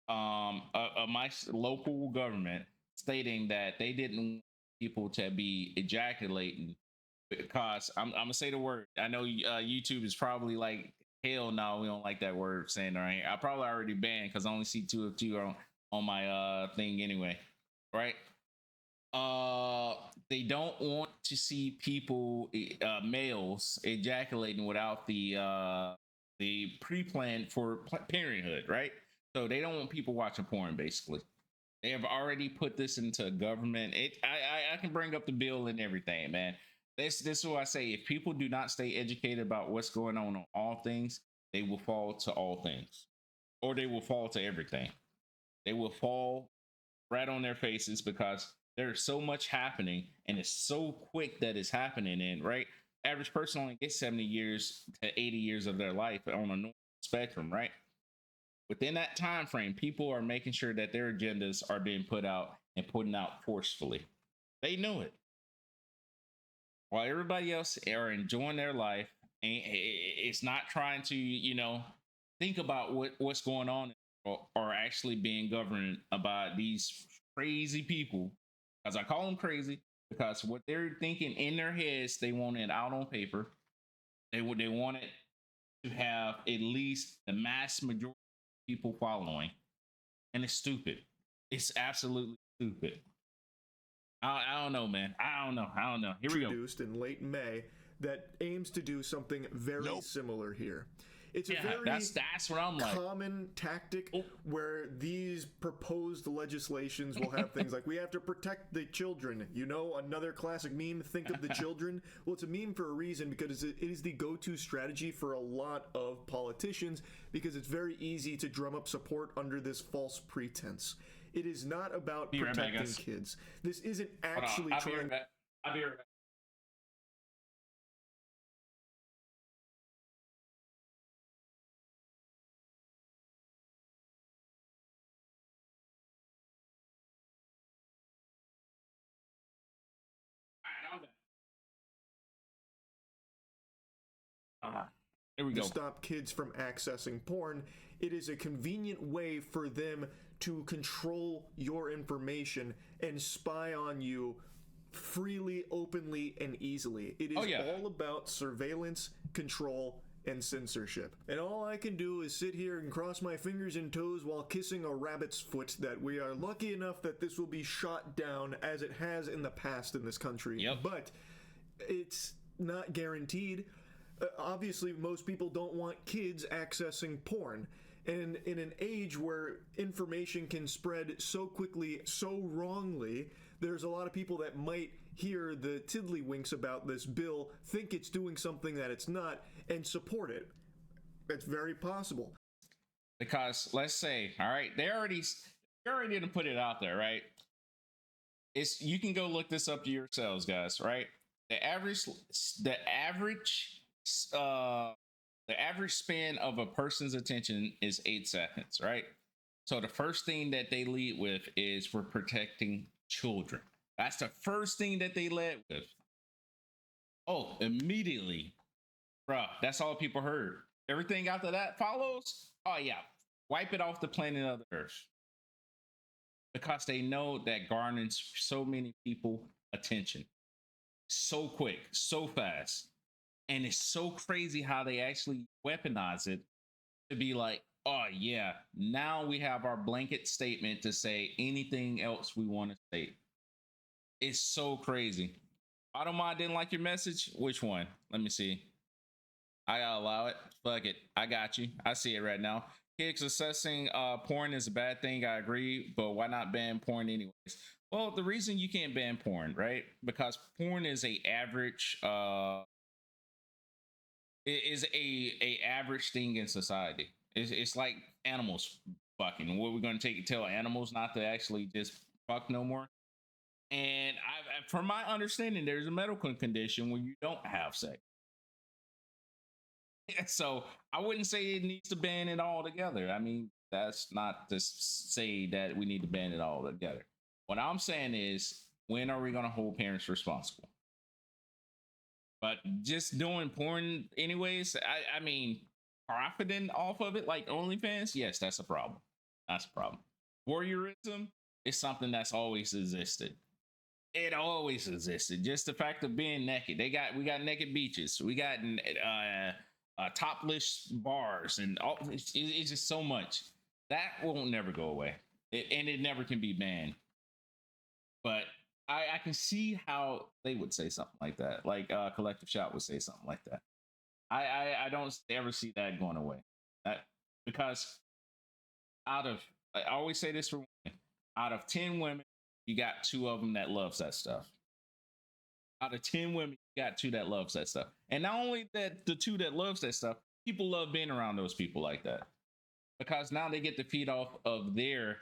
of my local government stating that they didn't want people to be ejaculating because I'm gonna say the word. I know YouTube is probably like, hell no, we don't like that word saying right here. I probably already banned because I only see two of you on my thing anyway, right? They don't want to see people, males, ejaculating without the pre-planned for parenthood, right? So they don't want people watching porn. Basically, they have already put this into government. I can bring up the bill and everything, man. This is what I say. If people do not stay educated about what's going on all things, they will fall to all things, or they will fall to everything. They will fall right on their faces because there's so much happening and it's so quick that it's happening. And right, average person only gets 70 years to 80 years of their life on a normal spectrum, right? Within that time frame, people are making sure that their agendas are being put out and putting out forcefully. They knew it. While everybody else are enjoying their life, and it's not trying to, think about what's going on are actually being governed by these crazy people. Because I call them crazy because what they're thinking in their heads, they want it out on paper. They want it to have at least the mass majority of people following, and it's stupid. It's absolutely stupid. I don't know, man. I don't know. Here we go. Introduced in late May that aims to do something very similar here. It's a very that's what I'm like. Common tactic where these proposed legislations will have things like, we have to protect the children. You know, another classic meme, think of the children. Well, it's a meme for a reason, because it is the go-to strategy for a lot of politicians, because it's very easy to drum up support under this false pretense. It is not about protecting kids. This isn't actually trying... I'll be right back. There we go. To stop kids from accessing porn, it is a convenient way for them to control your information and spy on you freely, openly, and easily. It is all about surveillance, control, and censorship. And all I can do is sit here and cross my fingers and toes while kissing a rabbit's foot that we are lucky enough that this will be shot down, as it has in the past in this country. Yep. But it's not guaranteed. Obviously, most people don't want kids accessing porn. And in an age where information can spread so quickly, so wrongly, there's a lot of people that might hear the tiddlywinks about this bill, think it's doing something that it's not, and support it. It's very possible. Because let's say, all right, they already didn't put it out there, right? You can go look this up to yourselves, guys, right? The average span of a person's attention is 8 seconds, right? So the first thing that they lead with is we're protecting children. That's the first thing that they led with. Oh, immediately, bruh, that's all people heard. Everything after that follows. Oh yeah, wipe it off the planet of the earth. Because they know that garners so many people attention so quick, so fast. And it's so crazy how they actually weaponize it to be like, oh yeah, now we have our blanket statement to say anything else we want to state. It's so crazy. Automod didn't like your message? Which one? Let me see. I gotta allow it. Fuck it. I got you. I see it right now. Kids assessing porn is a bad thing. I agree, but why not ban porn anyways? Well, the reason you can't ban porn, right? Because porn is a average average thing in society. It's like animals fucking. What, we're going to tell animals not to actually just fuck no more? And from my understanding, there's a medical condition where you don't have sex. So I wouldn't say it needs to ban it all together. I mean, that's not to say that we need to ban it all together. What I'm saying is, when are we going to hold parents responsible? But just doing porn anyways, I mean, profiting off of it like OnlyFans, yes, that's a problem. That's a problem. Voyeurism is something that's always existed. It always existed. Just the fact of being naked. We got naked beaches. We got topless bars, and all. It's just so much that won't never go away, and it never can be banned. But I can see how they would say something like that. Like Collective Shot would say something like that. I don't ever see that going away. Because I always say this for women, out of 10 women, you got 2 of them that loves that stuff. Out of 10 women, you got 2 that loves that stuff. And not only that, the 2 that loves that stuff, people love being around those people like that. Because now they get to feed off of their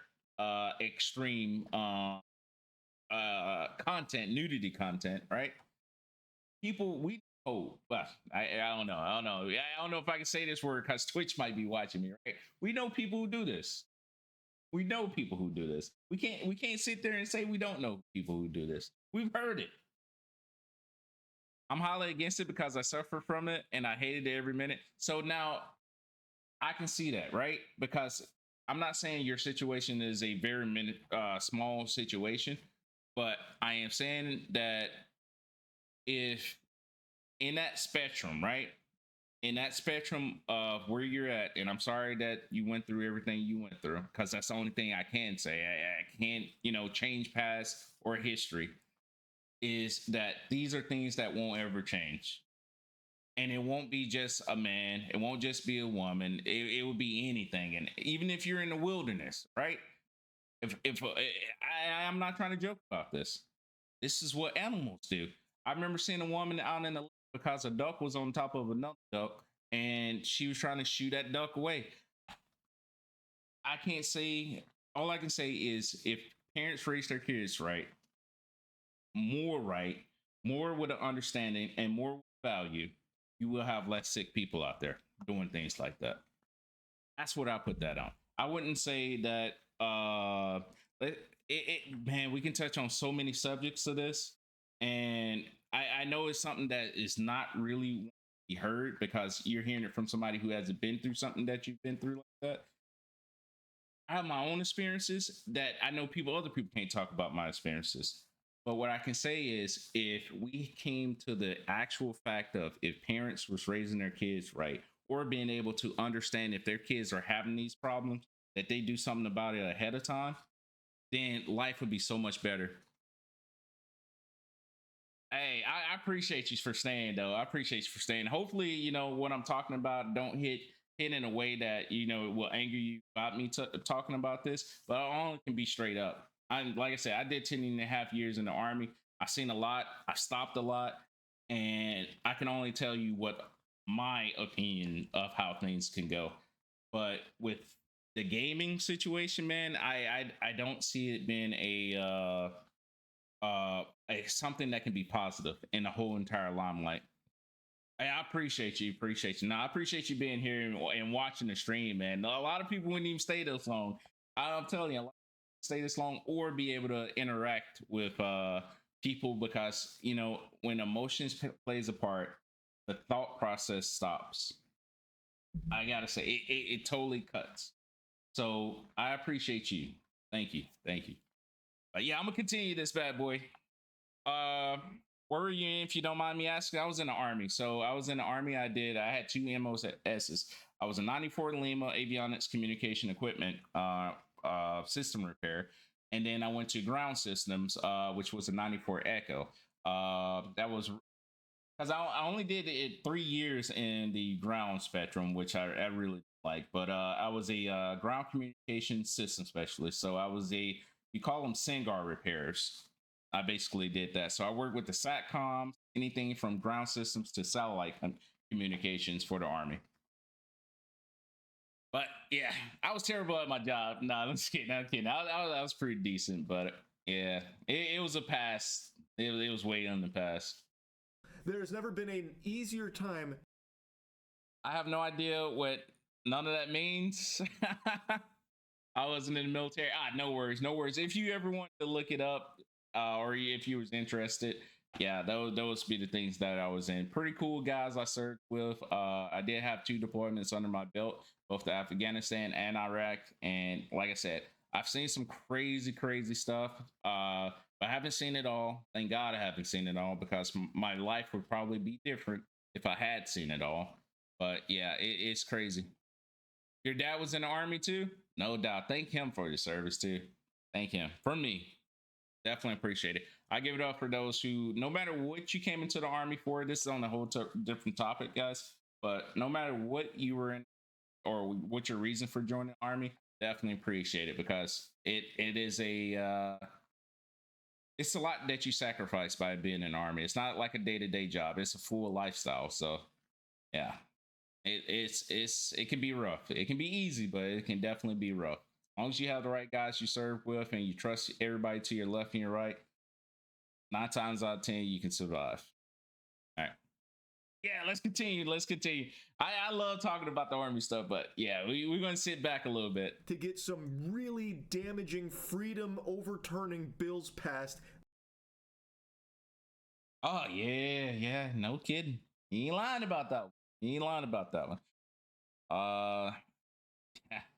extreme content, nudity content, right? People, but I don't know. I don't know if I can say this word because Twitch might be watching me, right? We know people who do this. We know people who do this. We can't sit there and say we don't know people who do this. We've heard it. I'm highly against it because I suffer from it and I hated it every minute. So now I can see that, right? Because I'm not saying your situation is a very small situation, but I am saying that if in that spectrum, right? In that spectrum of where you're at, and I'm sorry that you went through everything you went through, because that's the only thing I can say. I can't, change past or history. Is that these are things that won't ever change, and it won't be just a man, it won't just be a woman, it will be anything. And even if you're in the wilderness, right? If I'm not trying to joke about this, this is what animals do. I remember seeing a woman out in the lake because a duck was on top of another duck, and she was trying to shoo that duck away. I can't say. All I can say is if parents raise their kids right, more with an understanding and more value, you will have less sick people out there doing things like that. That's what I put that on. I wouldn't say that. Man, we can touch on so many subjects of this, and I know it's something that is not really heard because you're hearing it from somebody who hasn't been through something that you've been through like that. I have my own experiences that I know other people can't talk about my experiences. But what I can say is if we came to the actual fact of if parents was raising their kids right, or being able to understand if their kids are having these problems, that they do something about it ahead of time, then life would be so much better. Hey, I appreciate you for staying though. I appreciate you for staying. Hopefully, what I'm talking about don't hit in a way that it will anger you about me talking about this. But I only can be straight up. Like I said, I did 10.5 years in the army. I've seen a lot. I stopped a lot, and I can only tell you what my opinion of how things can go. But with the gaming situation, man, I don't see it being something that can be positive in the whole entire limelight. Hey, I appreciate you. Appreciate you. Now, I appreciate you being here and watching the stream, man. A lot of people wouldn't even stay this long. I'm telling you, a lot of people stay this long or be able to interact with people because when emotions plays a part, the thought process stops. I gotta say, it totally cuts. So I appreciate you. Thank you. Thank you. Yeah, I'm gonna continue this bad boy. Uh, where were you in, if you don't mind me asking? I was in the army. So I was in the army. I had two MOSs. I was a 94 Lima avionics communication equipment system repair, and then I went to ground systems, which was a 94 Echo. That was because I only did it 3 years in the ground spectrum, which I really like. But I was a ground communication system specialist. So I was you call them SINGAR repairs. I basically did that. So I worked with the SATCOM, anything from ground systems to satellite communications for the Army. But yeah, I was terrible at my job. No, I'm just kidding. I'm kidding. I was pretty decent, but yeah, it was a pass. It was way on the pass. There's never been an easier time. I have no idea what none of that means. I wasn't in the military. No worries, no worries. If you ever want to look it up, or if you was interested, yeah, those be the things that I was in. Pretty cool guys I served with. I did have 2 deployments under my belt, both to Afghanistan and Iraq. And like I said, I've seen some crazy stuff. But I haven't seen it all. Thank God I haven't seen it all because my life would probably be different if I had seen it all. But yeah, it's crazy. Your dad was in the army too? No doubt. Thank him for your service too. Thank him. From me. Definitely appreciate it. I give it up for those who, no matter what you came into the army for, this is on a whole different topic, guys. But no matter what you were in or what your reason for joining the army, definitely appreciate it because it is it's a lot that you sacrifice by being in the army. It's not like a day-to-day job. It's a full lifestyle. So yeah, it can be rough. It can be easy, but it can definitely be rough. As long as you have the right guys you serve with and you trust everybody to your left and your right, 9 times out of 10, you can survive. All right. Yeah, let's continue. I love talking about the army stuff, but yeah, we're going to sit back a little bit. To get some really damaging freedom overturning bills passed. Oh, yeah, no kidding. You ain't lying about that one.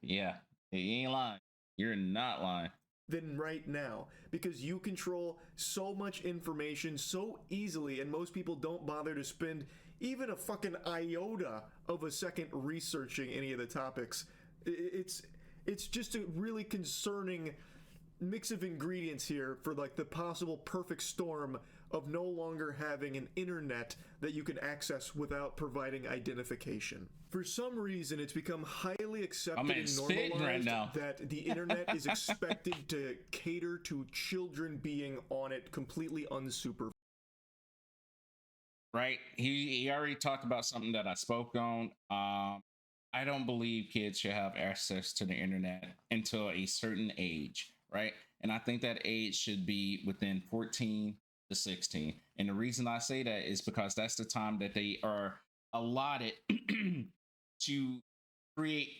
Yeah. You ain't lying. You're not lying. Than right now, because you control so much information so easily, and most people don't bother to spend even a fucking iota of a second researching any of the topics. It's just a really concerning mix of ingredients here for like the possible perfect storm of no longer having an internet that you can access without providing identification. For some reason, it's become highly accepted and normalized right now. that the internet is expected to cater to children being on it completely unsupervised. Right? He already talked about something that I spoke on. I don't believe kids should have access to the internet until a certain age, right? And I think that age should be within 14 to 16. And the reason I say that is because that's the time that they are allotted to create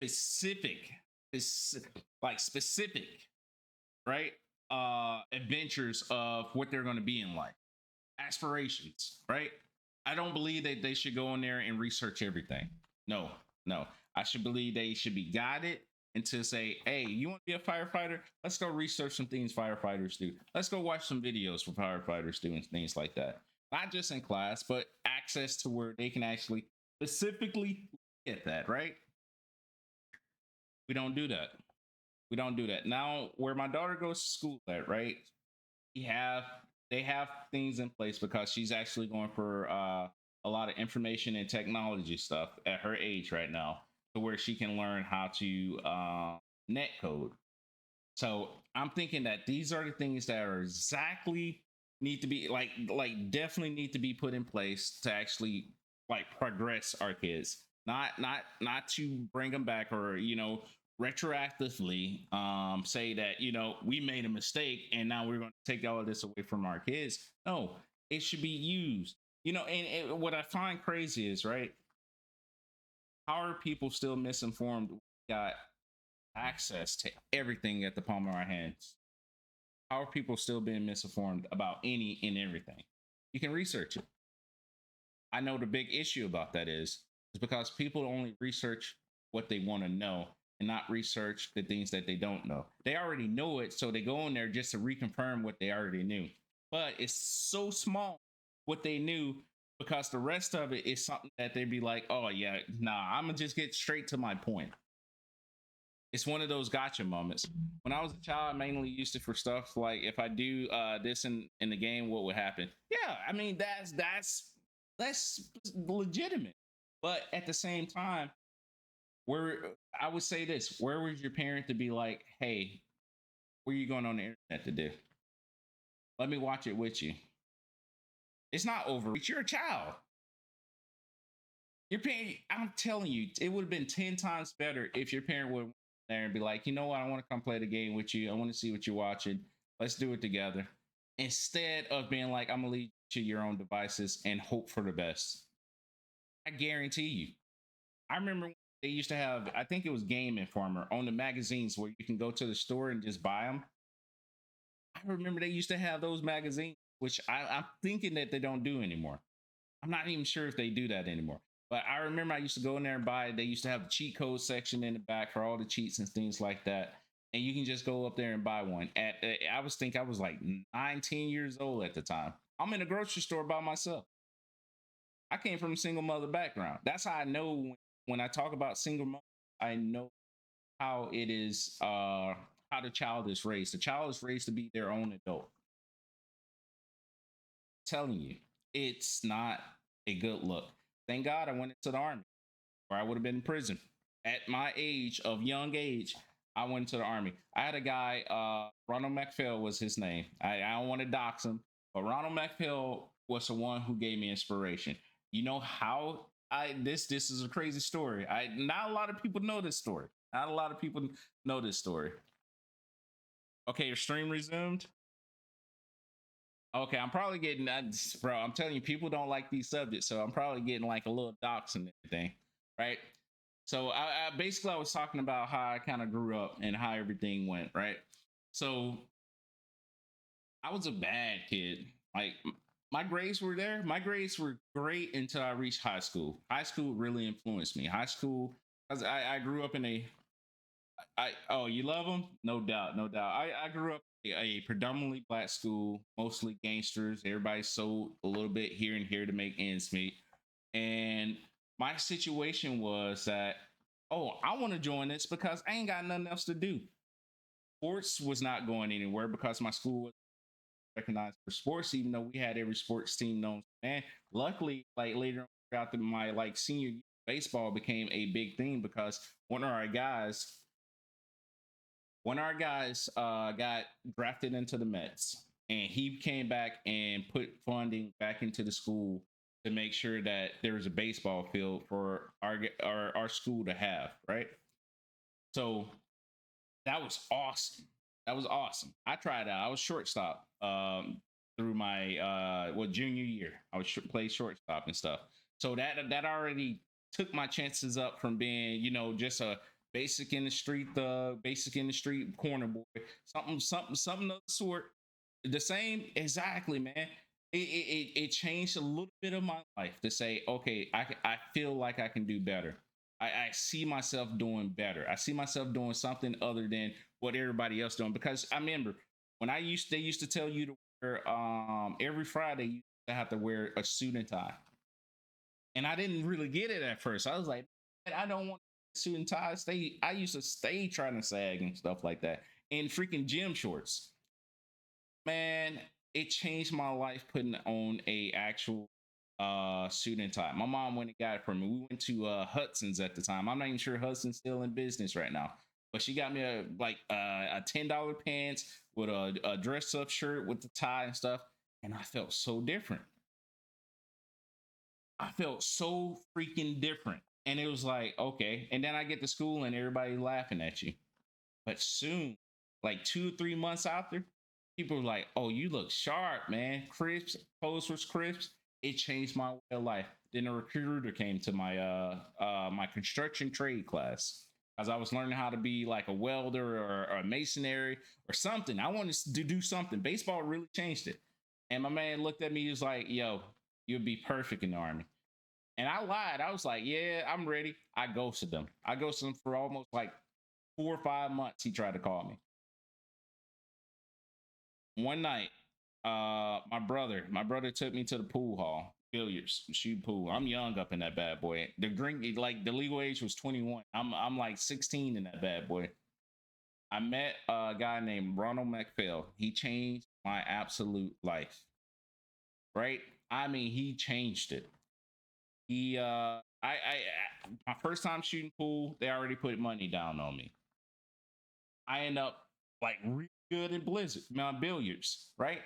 specific, right? Adventures of what they're going to be in life, aspirations, right? I don't believe that they should go in there and research everything. No. I should believe they should be guided into say, hey, you want to be a firefighter? Let's go research some things firefighters do. Let's go watch some videos for firefighters doing things like that. Not just in class, but access to where they can actually specifically get that, right? We don't do that. Now, where my daughter goes to school at, right? They have things in place because she's actually going for a lot of information and technology stuff at her age right now, to where she can learn how to net code. So I'm thinking that these are the things that are exactly need to be like definitely need to be put in place to actually like progress our kids, not to bring them back or retroactively say that we made a mistake and now we're going to take all of this away from our kids. No, it should be used. And what I find crazy is, right, how are people still misinformed? We got access to everything at the palm of our hands. How are people still being misinformed about any and everything? You can research it. I know the big issue about that is because people only research what they want to know and not research the things that they don't know. They already know it, so they go in there just to reconfirm what they already knew. But it's so small what they knew, because the rest of it is something that they'd be like, oh yeah, nah, I'm gonna just get straight to my point. It's one of those gotcha moments. When I was a child, I mainly used it for stuff like, if I do this in the game, what would happen? Yeah, I mean that's legitimate. But at the same time, I would say this, where was your parent to be like, hey, what are you going on the internet to do? Let me watch it with you. It's not overreach. You're a child. Your parent, I'm telling you, it would have been 10 times better if your parent would there and be like, you know what, I want to come play the game with you. I want to see what you're watching. Let's do it together. Instead of being like, I'm gonna leave you to your own devices and hope for the best. I guarantee you. I remember they used to have, I think it was Game Informer on the magazines where you can go to the store and just buy them. I remember they used to have those magazines, which I'm thinking that they don't do anymore. I'm not even sure if they do that anymore. But I remember I used to go in there and buy, they used to have the cheat code section in the back for all the cheats and things like that. And you can just go up there and buy one. I was like 19 years old at the time. I'm in a grocery store by myself. I came from a single mother background. That's how I know when I talk about single mother, I know how it is, how the child is raised. The child is raised to be their own adult. I'm telling you, it's not a good look. Thank God I went into the army, or I would have been in prison. At my age, young age, I went to the army. I had a guy, Ronald McPhail was his name. I don't want to dox him, but Ronald McPhail was the one who gave me inspiration. You know how this is a crazy story. Not a lot of people know this story. Not a lot of people know this story. Okay, your stream resumed. Okay, I'm probably getting bro. I'm telling you, people don't like these subjects, so I'm probably getting like a little dox and everything, right? So I was talking about how I kind of grew up and how everything went, right? So I was a bad kid. Like my grades were there. My grades were great until I reached high school. High school really influenced me. High school, because I grew up in Oh, you love them? No doubt, no doubt. I grew up a predominantly black school, mostly gangsters. Everybody sold a little bit here and here to make ends meet. And my situation was that, oh, I want to join this because I ain't got nothing else to do. Sports was not going anywhere because my school was recognized for sports, even though we had every sports team known. And luckily, like later on throughout my like senior year, baseball became a big thing because one of our guys got drafted into the Mets, and he came back and put funding back into the school to make sure that there was a baseball field for our school to have, right? So that was awesome. That was awesome. I tried out. I was shortstop through my junior year. I was play shortstop and stuff. So that already took my chances up from being, just a basic in the street corner boy, something of the sort. The same exactly, man. It changed a little bit of my life to say, okay, I feel like I can do better. I see myself doing better. I see myself doing something other than what everybody else doing. Because I remember when they used to tell you to wear every Friday you used to have to wear a suit and tie. And I didn't really get it at first. I was like, I don't want a suit and tie. I used to stay trying to sag and stuff like that. In freaking gym shorts. Man, it changed my life putting on a actual suit and tie. My mom went and got it for me. We went to Hudson's at the time. I'm not even sure Hudson's still in business right now. But she got me a $10 pants with a dress up shirt with the tie and stuff. And I felt so different. I felt so freaking different. And it was like, okay. And then I get to school and everybody laughing at you. But soon, like 2 or 3 months after, people were like, oh, you look sharp, man. Crisp, pose was crisp. It changed my way of life. Then a recruiter came to my construction trade class as I was learning how to be like a welder or a masonry or something. I wanted to do something. Baseball really changed it. And my man looked at me. He was like, yo, you'd be perfect in the Army. And I lied. I was like, yeah, I'm ready. I ghosted them. I ghosted them for almost like 4 or 5 months. He tried to call me. One night, my brother took me to the pool hall, billiards, shoot pool. I'm young up in that bad boy. The legal age was 21. I'm like 16 in that bad boy. I met a guy named Ronald McPhail. He changed my absolute life. Right? I mean, he changed it. My first time shooting pool, they already put money down on me. I end up like really good in Blizzard, my billiards, right?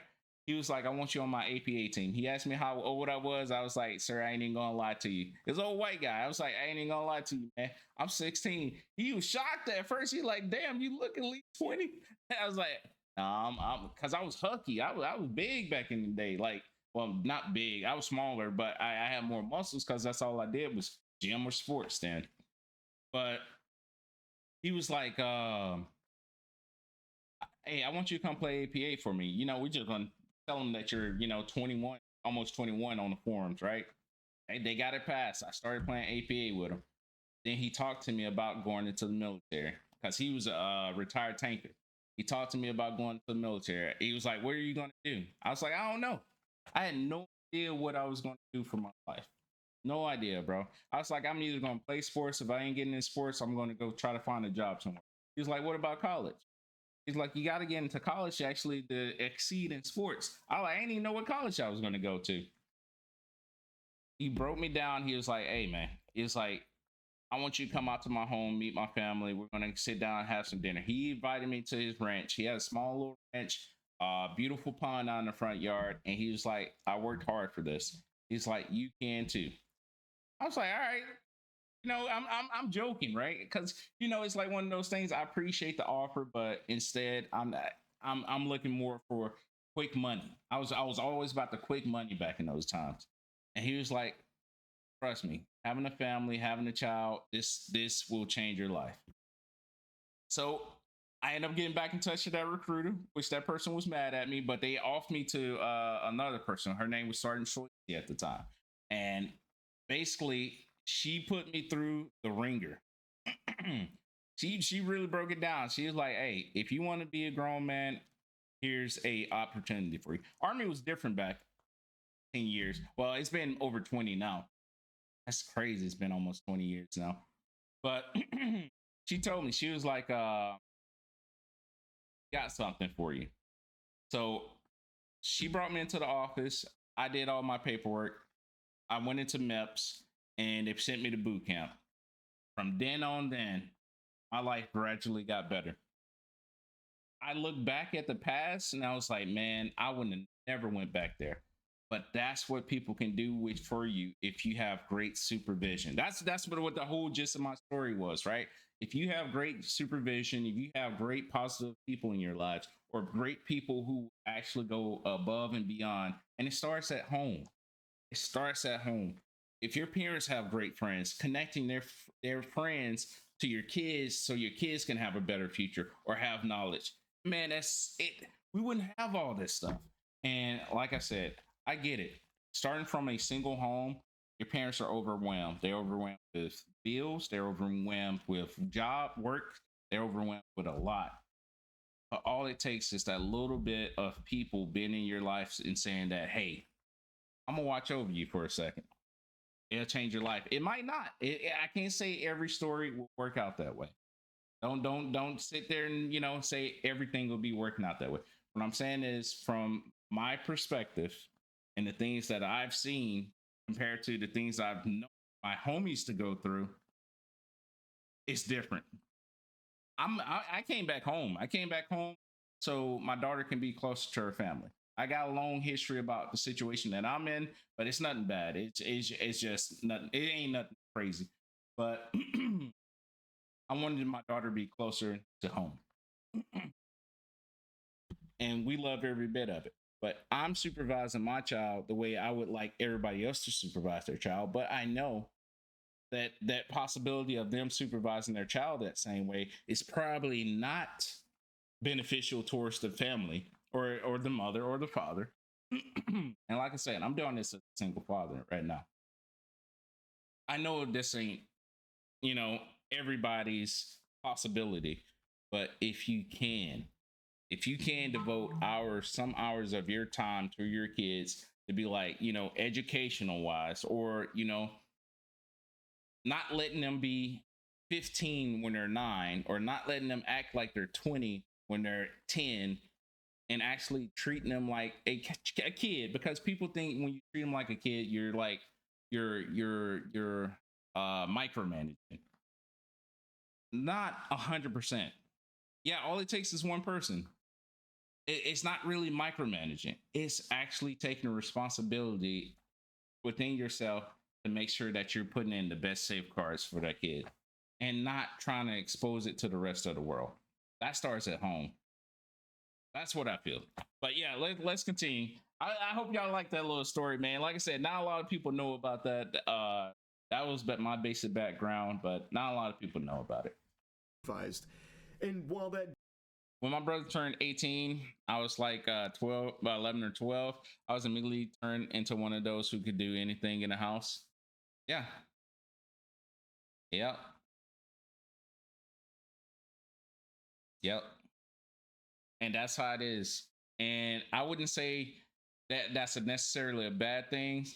He was like, I want you on my APA team. He asked me how old I was. I was like, sir, I ain't even gonna lie to you. This old white guy. I was like, I ain't even gonna lie to you, man. I'm 16. He was shocked at first. He's like, damn, you look at least 20. I was like, I'm because I was hucky. I was big back in the day. Like, well, not big. I was smaller, but I had more muscles because that's all I did was gym or sports then. But he was like, hey, I want you to come play APA for me. We're just gonna tell them that you're, 21, almost 21 on the forums, right? Hey, they got it passed. I started playing APA with him. Then he talked to me about going into the military because he was a retired tanker. He talked to me about going to the military. He was like, what are you gonna do? I was like, I don't know. I had no idea what I was gonna do for my life. No idea, bro. I was like, I'm either gonna play sports. If I ain't getting in sports, I'm gonna go try to find a job somewhere. He was like, what about college? He's like, you got to get into college actually to exceed in sports. I didn't even know what college I was going to go to. He broke me down. He was like, hey, man, he's like, I want you to come out to my home, meet my family. We're going to sit down and have some dinner. He invited me to his ranch. He had a small little ranch, beautiful pond out in the front yard. And he was like, I worked hard for this. He's like, you can too. I was like, all right. I'm joking, right? Because it's like one of those things. I appreciate the offer, but instead, I'm looking more for quick money. I was always about the quick money back in those times, and he was like, "Trust me, having a family, having a child, this will change your life." So I ended up getting back in touch with that recruiter, which that person was mad at me, but they offered me to another person. Her name was Sergeant Shorty at the time, and basically she put me through the ringer. She really broke it down. She was like, "Hey, if you want to be a grown man, here's a opportunity for you." Army was different back 10 years. Well, it's been over 20 now. That's crazy. It's been almost 20 years now. But she told me, she was like, got something for you. So she brought me into the office. I did all my paperwork. I went into MEPS and they sent me to boot camp. From then on, my life gradually got better. I look back at the past and I was like, man, I wouldn't have never went back there. But that's what people can do with for you if you have great supervision. That's what the whole gist of my story was, right? If you have great supervision, if you have great positive people in your lives, or great people who actually go above and beyond, and it starts at home. It starts at home. If your parents have great friends, connecting their friends to your kids so your kids can have a better future or have knowledge, man, that's it. We wouldn't have all this stuff. And like I said, I get it. Starting from a single home, your parents are overwhelmed. They're overwhelmed with bills. They're overwhelmed with job work. They're overwhelmed with a lot. But all it takes is that little bit of people being in your life and saying that, hey, I'm gonna watch over you for a second. It'll change your life. It might not. I can't say every story will work out that way. Don't sit there and say everything will be working out that way. What I'm saying is, from my perspective and the things that I've seen compared to the things I've known my homies to go through, it's different. I came back home. I came back home so my daughter can be closer to her family. I got a long history about the situation that I'm in, but it's nothing bad. It's just nothing. It ain't nothing crazy. But I wanted my daughter to be closer to home, and we love every bit of it. But I'm supervising my child the way I would like everybody else to supervise their child. But I know that possibility of them supervising their child that same way is probably not beneficial towards the family or the mother or the father. And like I said, I'm doing this as a single father right now. I know this ain't, everybody's possibility, but if you can devote some hours of your time to your kids to be like, educational wise, or, not letting them be 15 when they're 9, or not letting them act like they're 20 when they're 10, and actually treating them like a kid, because people think when you treat them like a kid, you're like you're micromanaging. Not 100%. Yeah, all it takes is one person. It's not really micromanaging. It's actually taking responsibility within yourself to make sure that you're putting in the best safeguards for that kid and not trying to expose it to the rest of the world. That starts at home. That's what I feel. But yeah, let's continue. I hope y'all like that little story, man. Like I said, not a lot of people know about that. That was my basic background, but not a lot of people know about it. Advised. And while that When my brother turned 18, I was like 12, about 11 or 12. I was immediately turned into one of those who could do anything in the house. Yeah. Yep. Yep. And that's how it is. And I wouldn't say that that's necessarily a bad thing.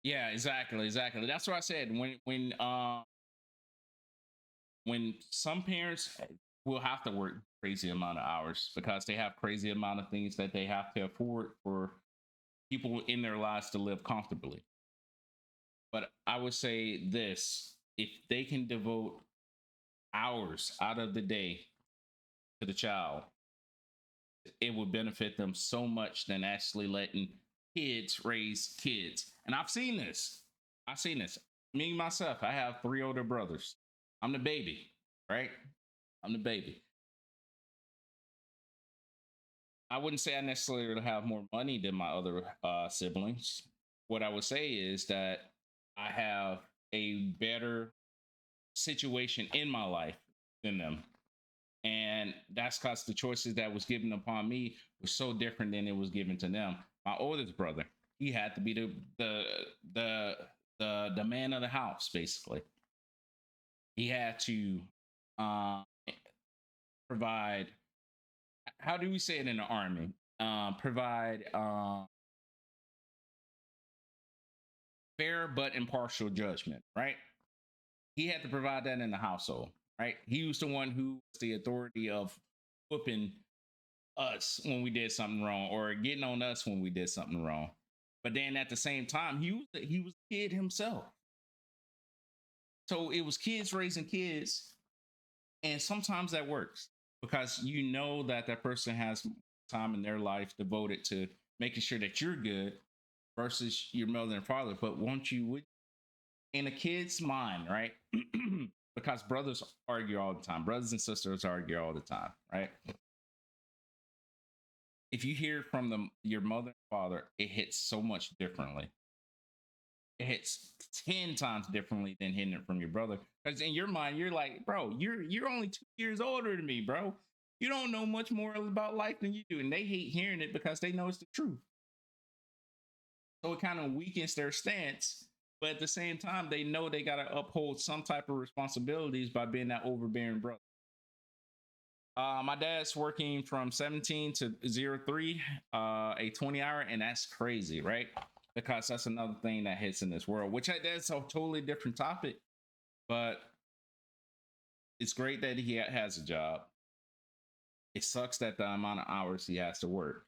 Yeah, exactly. That's what I said. When some parents will have to work crazy amount of hours because they have crazy amount of things that they have to afford for people in their lives to live comfortably. But I would say this: if they can devote hours out of the day to the child, it would benefit them so much than actually letting kids raise kids. And I've seen this. Me myself, I have 3 older brothers. I'm the baby, right? I'm the baby. I wouldn't say I necessarily have more money than my other siblings. What I would say is that I have a better situation in my life than them. And that's because the choices that was given upon me was so different than it was given to them. My oldest brother, he had to be the man of the house, basically. he had to uh, provide, how do we say it in the army? Provide fair but impartial judgment, right? He had to provide that in the household, right? He was the one who was the authority of whooping us when we did something wrong or getting on us when we did something wrong. But then at the same time, he was a kid himself. So it was kids raising kids, and sometimes that works because you know that that person has time in their life devoted to making sure that you're good versus your mother and father. But won't you would in a kid's mind, right? Because brothers argue all the time, brothers and sisters argue all the time, right? If you hear from your mother and father, it hits so much differently. It hits 10 times differently than hitting it from your brother. Because in your mind, you're like, bro, you're only 2 years older than me, bro. You don't know much more about life than you do. And they hate hearing it because they know it's the truth. So it kind of weakens their stance. But at the same time, they know they got to uphold some type of responsibilities by being that overbearing brother. My dad's working from 17 to 03, a 20-hour, and that's crazy, right? Because that's another thing that hits in this world, which that's a totally different topic. But it's great that he has a job. It sucks that the amount of hours he has to work.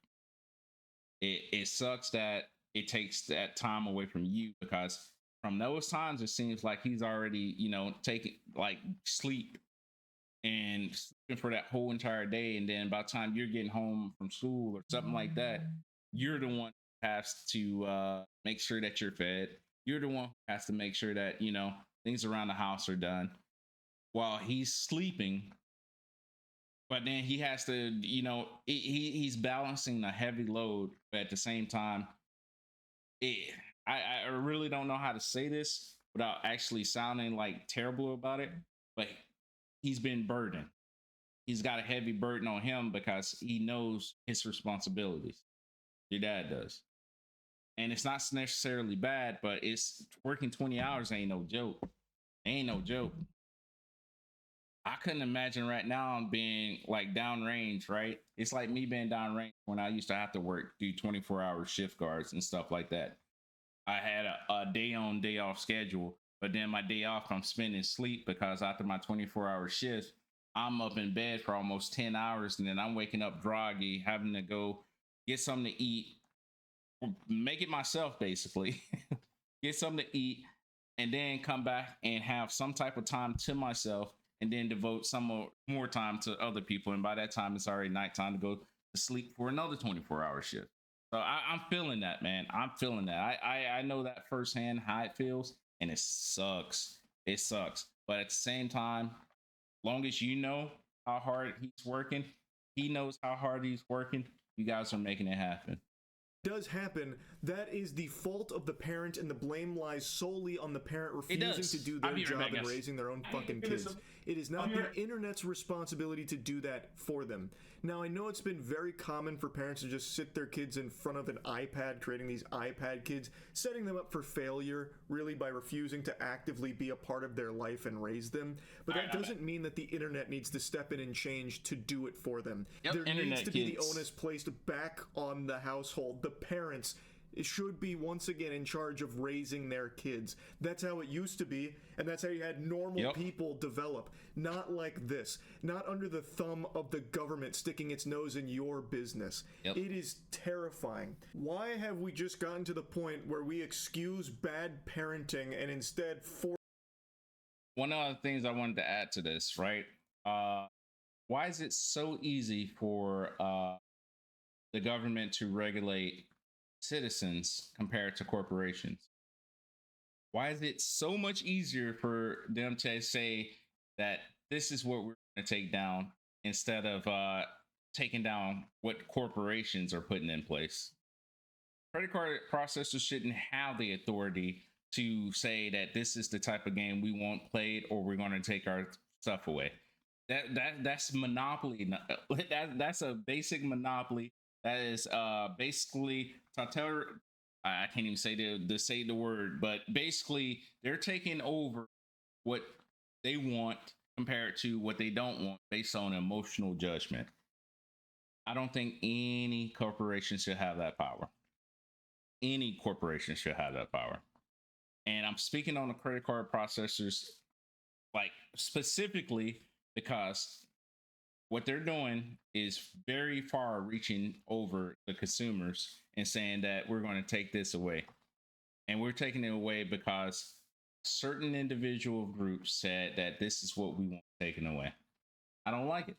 It sucks that it takes that time away from you because from those times, it seems like he's already, taking like sleep and sleeping for that whole entire day. And then by the time you're getting home from school or something like that, you're the one who has to make sure that you're fed. You're the one who has to make sure that, things around the house are done while he's sleeping. But then he has to, he's balancing a heavy load, but at the same time, I really don't know how to say this without actually sounding like terrible about it, but he's been burdened. He's got a heavy burden on him because he knows his responsibilities. Your dad does. And it's not necessarily bad, but it's working 20 hours ain't no joke. Ain't no joke. I couldn't imagine right now being like downrange, right? It's like me being downrange when I used to have to work, do 24-hour shift guards and stuff like that. I had a day on, day off schedule, but then my day off, I'm spending sleep because after my 24-hour shift, I'm up in bed for almost 10 hours and then I'm waking up groggy, having to go get something to eat, make it myself basically, get something to eat, and then come back and have some type of time to myself and then devote some more time to other people. And by that time, it's already nighttime to go to sleep for another 24-hour shift. So I'm feeling that, man. I'm feeling that. I know that firsthand how it feels, and it sucks. It sucks. But at the same time, long as you know how hard he's working, he knows how hard he's working. You guys are making it happen. Does happen, that is the fault of the parent, and the blame lies solely on the parent refusing to do their job and raising their own fucking kids. It is not the internet's responsibility to do that for them. Now, I know it's been very common for parents to just sit their kids in front of an iPad, creating these iPad kids, setting them up for failure, really, by refusing to actively be a part of their life and raise them. But that doesn't mean that the internet needs to step in and change to do it for them. There needs to be the onus placed back on the household. The parents should be once again in charge of raising their kids. That's how it used to be, and that's how you had normal people develop. Not like this. Not under the thumb of the government sticking its nose in your business. It is terrifying. Why have we just gotten to the point where we excuse bad parenting and instead One of the things I wanted to add to this, right? Why is it so easy for the government to regulate citizens compared to corporations? Why is it so much easier for them to say that this is what we're going to take down instead of taking down what corporations are putting in place? Credit card processors shouldn't have the authority to say that this is the type of game we want played or we're going to take our stuff away. That's monopoly. That's a basic monopoly. That is basically I can't even say the word, but basically they're taking over what they want compared to what they don't want based on emotional judgment. I don't think any corporation should have that power. Any corporation should have that power. And I'm speaking on the credit card processors, like specifically because what they're doing is very far reaching over the consumers and saying that we're going to take this away. And we're taking it away because certain individual groups said that this is what we want taken away. I don't like it.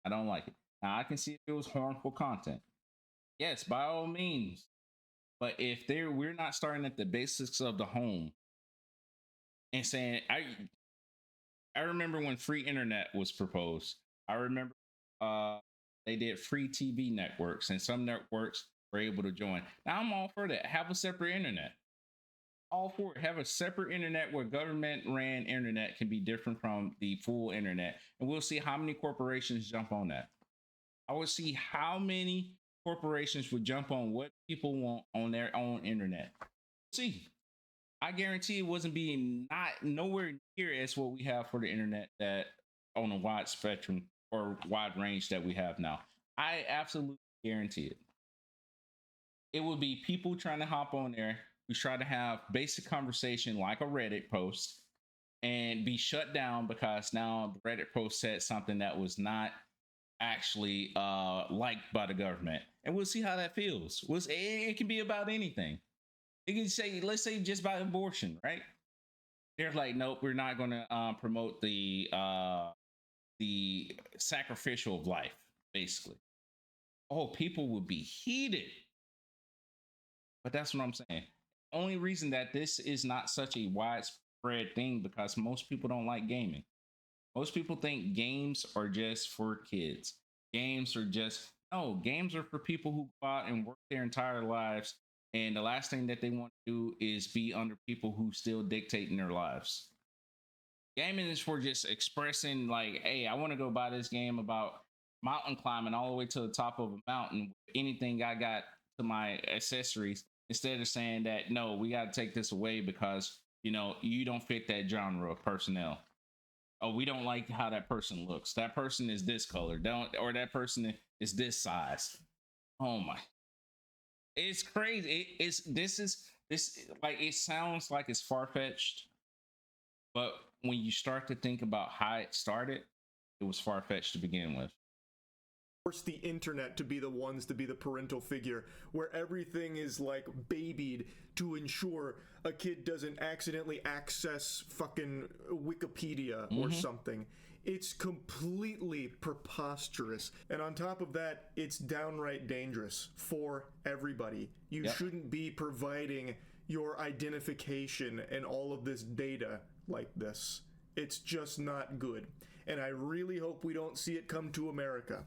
I don't like it. Now, I can see if it was harmful content. Yes, by all means. But if we're not starting at the basics of the home and saying, I remember when free internet was proposed. I remember they did free TV networks, and some networks were able to join. Now, I'm all for that. Have a separate internet. All for it. Have a separate internet where government ran internet can be different from the full internet. And we'll see how many corporations jump on that. I would see how many corporations would jump on what people want on their own internet. See, I guarantee it wasn't being nowhere near as what we have for the internet that on a wide spectrum or wide range that we have now. I absolutely guarantee it. It would be people trying to hop on there who try to have basic conversation like a Reddit post and be shut down because now the Reddit post said something that was not actually liked by the government. And we'll see how that feels. It can be about anything. It can say, let's say just about abortion, right? They're like, nope, we're not going to promote the sacrificial of life, basically. Oh, people would be heated. But that's what I'm saying. Only reason that this is not such a widespread thing because most people don't like gaming. Most people think games are just for kids. Games are for people who go out and work their entire lives. And the last thing that they want to do is be under people who still dictate in their lives. Gaming is for just expressing like, hey, I want to go buy this game about mountain climbing all the way to the top of a mountain. Anything I got to my accessories, instead of saying that, no, we got to take this away because, you don't fit that genre of personnel. Oh, we don't like how that person looks. That person is this color. Or that person is this size. Oh my. It's crazy. It sounds like it's far-fetched. But when you start to think about how it started, it was far-fetched to begin with. Force the internet to be the ones to be the parental figure, where everything is like babied to ensure a kid doesn't accidentally access fucking Wikipedia or something. It's completely preposterous. And on top of that, it's downright dangerous for everybody. You shouldn't be providing your identification and all of this data like this. It's just not good. And I really hope we don't see it come to America.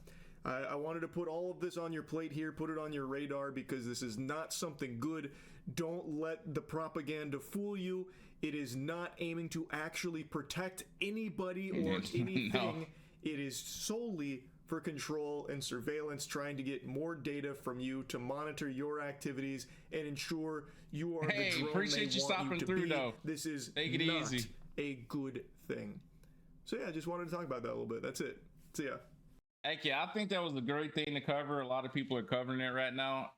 I wanted to put all of this on your plate here, put it on your radar, because this is not something good. Don't let the propaganda fool you. It is not aiming to actually protect anybody or anything. No. It is solely for control and surveillance, trying to get more data from you to monitor your activities and ensure you are the drone appreciate they you want stopping you to through, be. though. This is Take it not easy. A good thing. So yeah, I just wanted to talk about that a little bit. That's it. See ya. Heck yeah, I think that was a great thing to cover. A lot of people are covering it right now.